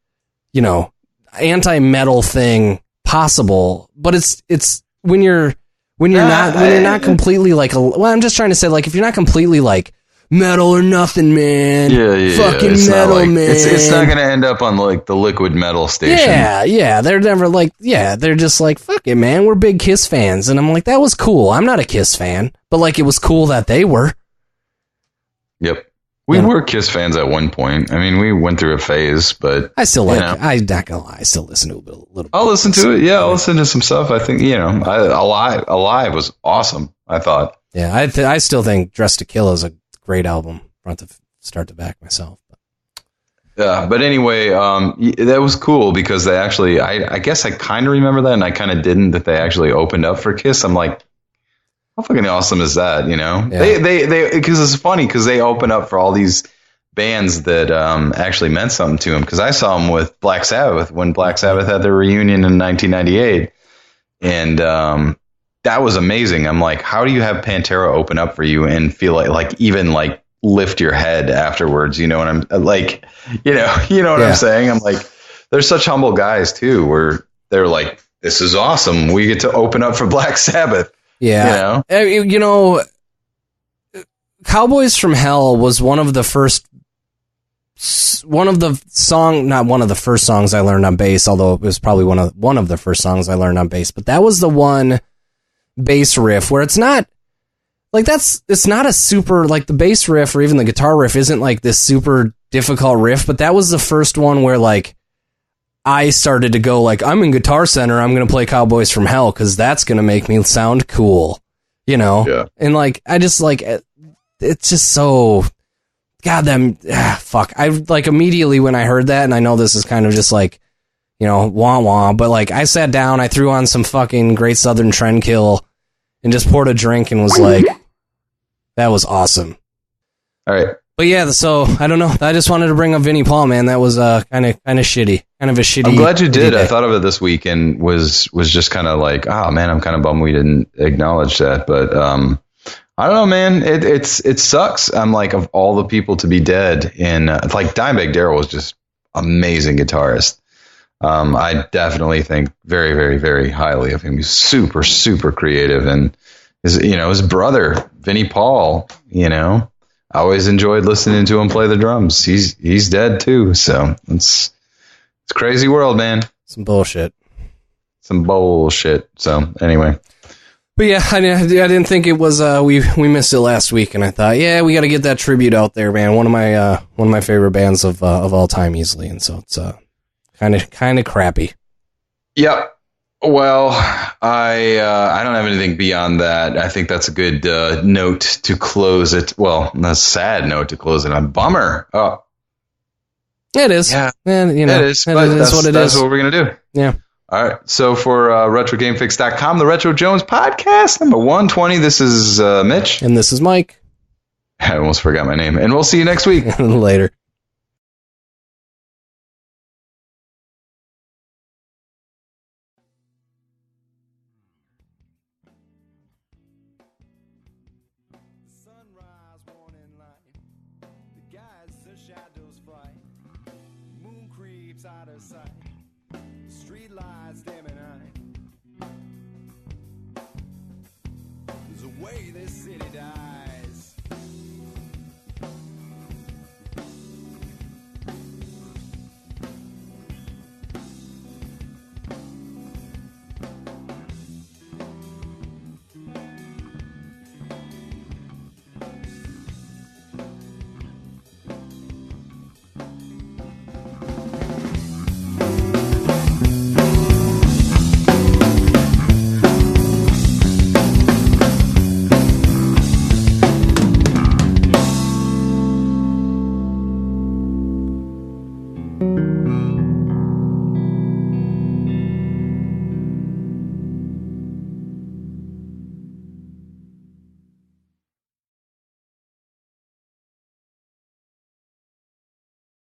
Anti-metal thing possible, but it's when you're not completely like I'm just trying to say like if you're not completely like metal or nothing, man. Fucking it's metal, like, man. It's not gonna end up on like the liquid metal station. Yeah. They're never like they're just like fuck it, man. We're big Kiss fans, and I'm like that was cool. I'm not a Kiss fan, but like it was cool that they were. Yep. We were Kiss fans at one point. I mean, we went through a phase, but I still like. I'm not gonna lie. I still listen to a little bit. I'll listen to it. Yeah, I'll listen to some stuff. I think Alive was awesome. I thought. Yeah, I still think Dressed to Kill is a great album, front to start to back myself. Yeah, but anyway, that was cool because they actually. I guess I kind of remember that, and I kind of didn't. That they actually opened up for Kiss. I'm like. How fucking awesome is that, Yeah. They because it's funny because they open up for all these bands that actually meant something to them. Because I saw them with Black Sabbath when Black Sabbath had their reunion in 1998, and that was amazing. I'm like, how do you have Pantera open up for you and feel like even like lift your head afterwards? You know what I'm like? You know what I'm saying? I'm like, they're such humble guys too, where they're like. this is awesome. We get to open up for Black Sabbath. Yeah. Cowboys from Hell was not one of the first songs I learned on bass, although it was probably one of the first songs I learned on bass, but that was the one bass riff where it's not like it's not a super, like the bass riff or even the guitar riff isn't like this super difficult riff, but that was the first one where like I started to go like, I'm in Guitar Center, I'm going to play Cowboys from Hell because that's going to make me sound cool, Yeah. And like, I just like, it's just so, fuck. I like immediately when I heard that, and I know this is kind of just like, wah wah, but like I sat down, I threw on some fucking Great Southern Trendkill and just poured a drink and was like, that was awesome. All right. But yeah, so I don't know. I just wanted to bring up Vinnie Paul, man. That was kind of shitty. Kind of a shitty. I'm glad you did. Day. I thought of it this week and was just kind of like, oh man, I'm kind of bummed we didn't acknowledge that. But I don't know, man. It sucks. I'm like, of all the people to be dead in like Dimebag Darrell was just amazing guitarist. I definitely think very, very, very highly of him. He's super, super creative, and his brother Vinnie Paul, I always enjoyed listening to him play the drums. He's dead too, so it's a crazy world, man. Some bullshit. So anyway, but yeah, I didn't think it was. We missed it last week, and I thought, yeah, we got to get that tribute out there, man. One of my favorite bands of all time, easily, and so it's kind of crappy. Yep. Well, I don't have anything beyond that. I think that's a good note to close it. Well, a sad note to close it on. Bummer. Oh, it is. Yeah, and it is. But that's what it is. That's what we're gonna do. Yeah. All right. So for RetroGameFix.com, the Retro Jones podcast number 120. This is Mitch, and this is Mike. I almost forgot my name, and we'll see you next week. Later. Way this city died.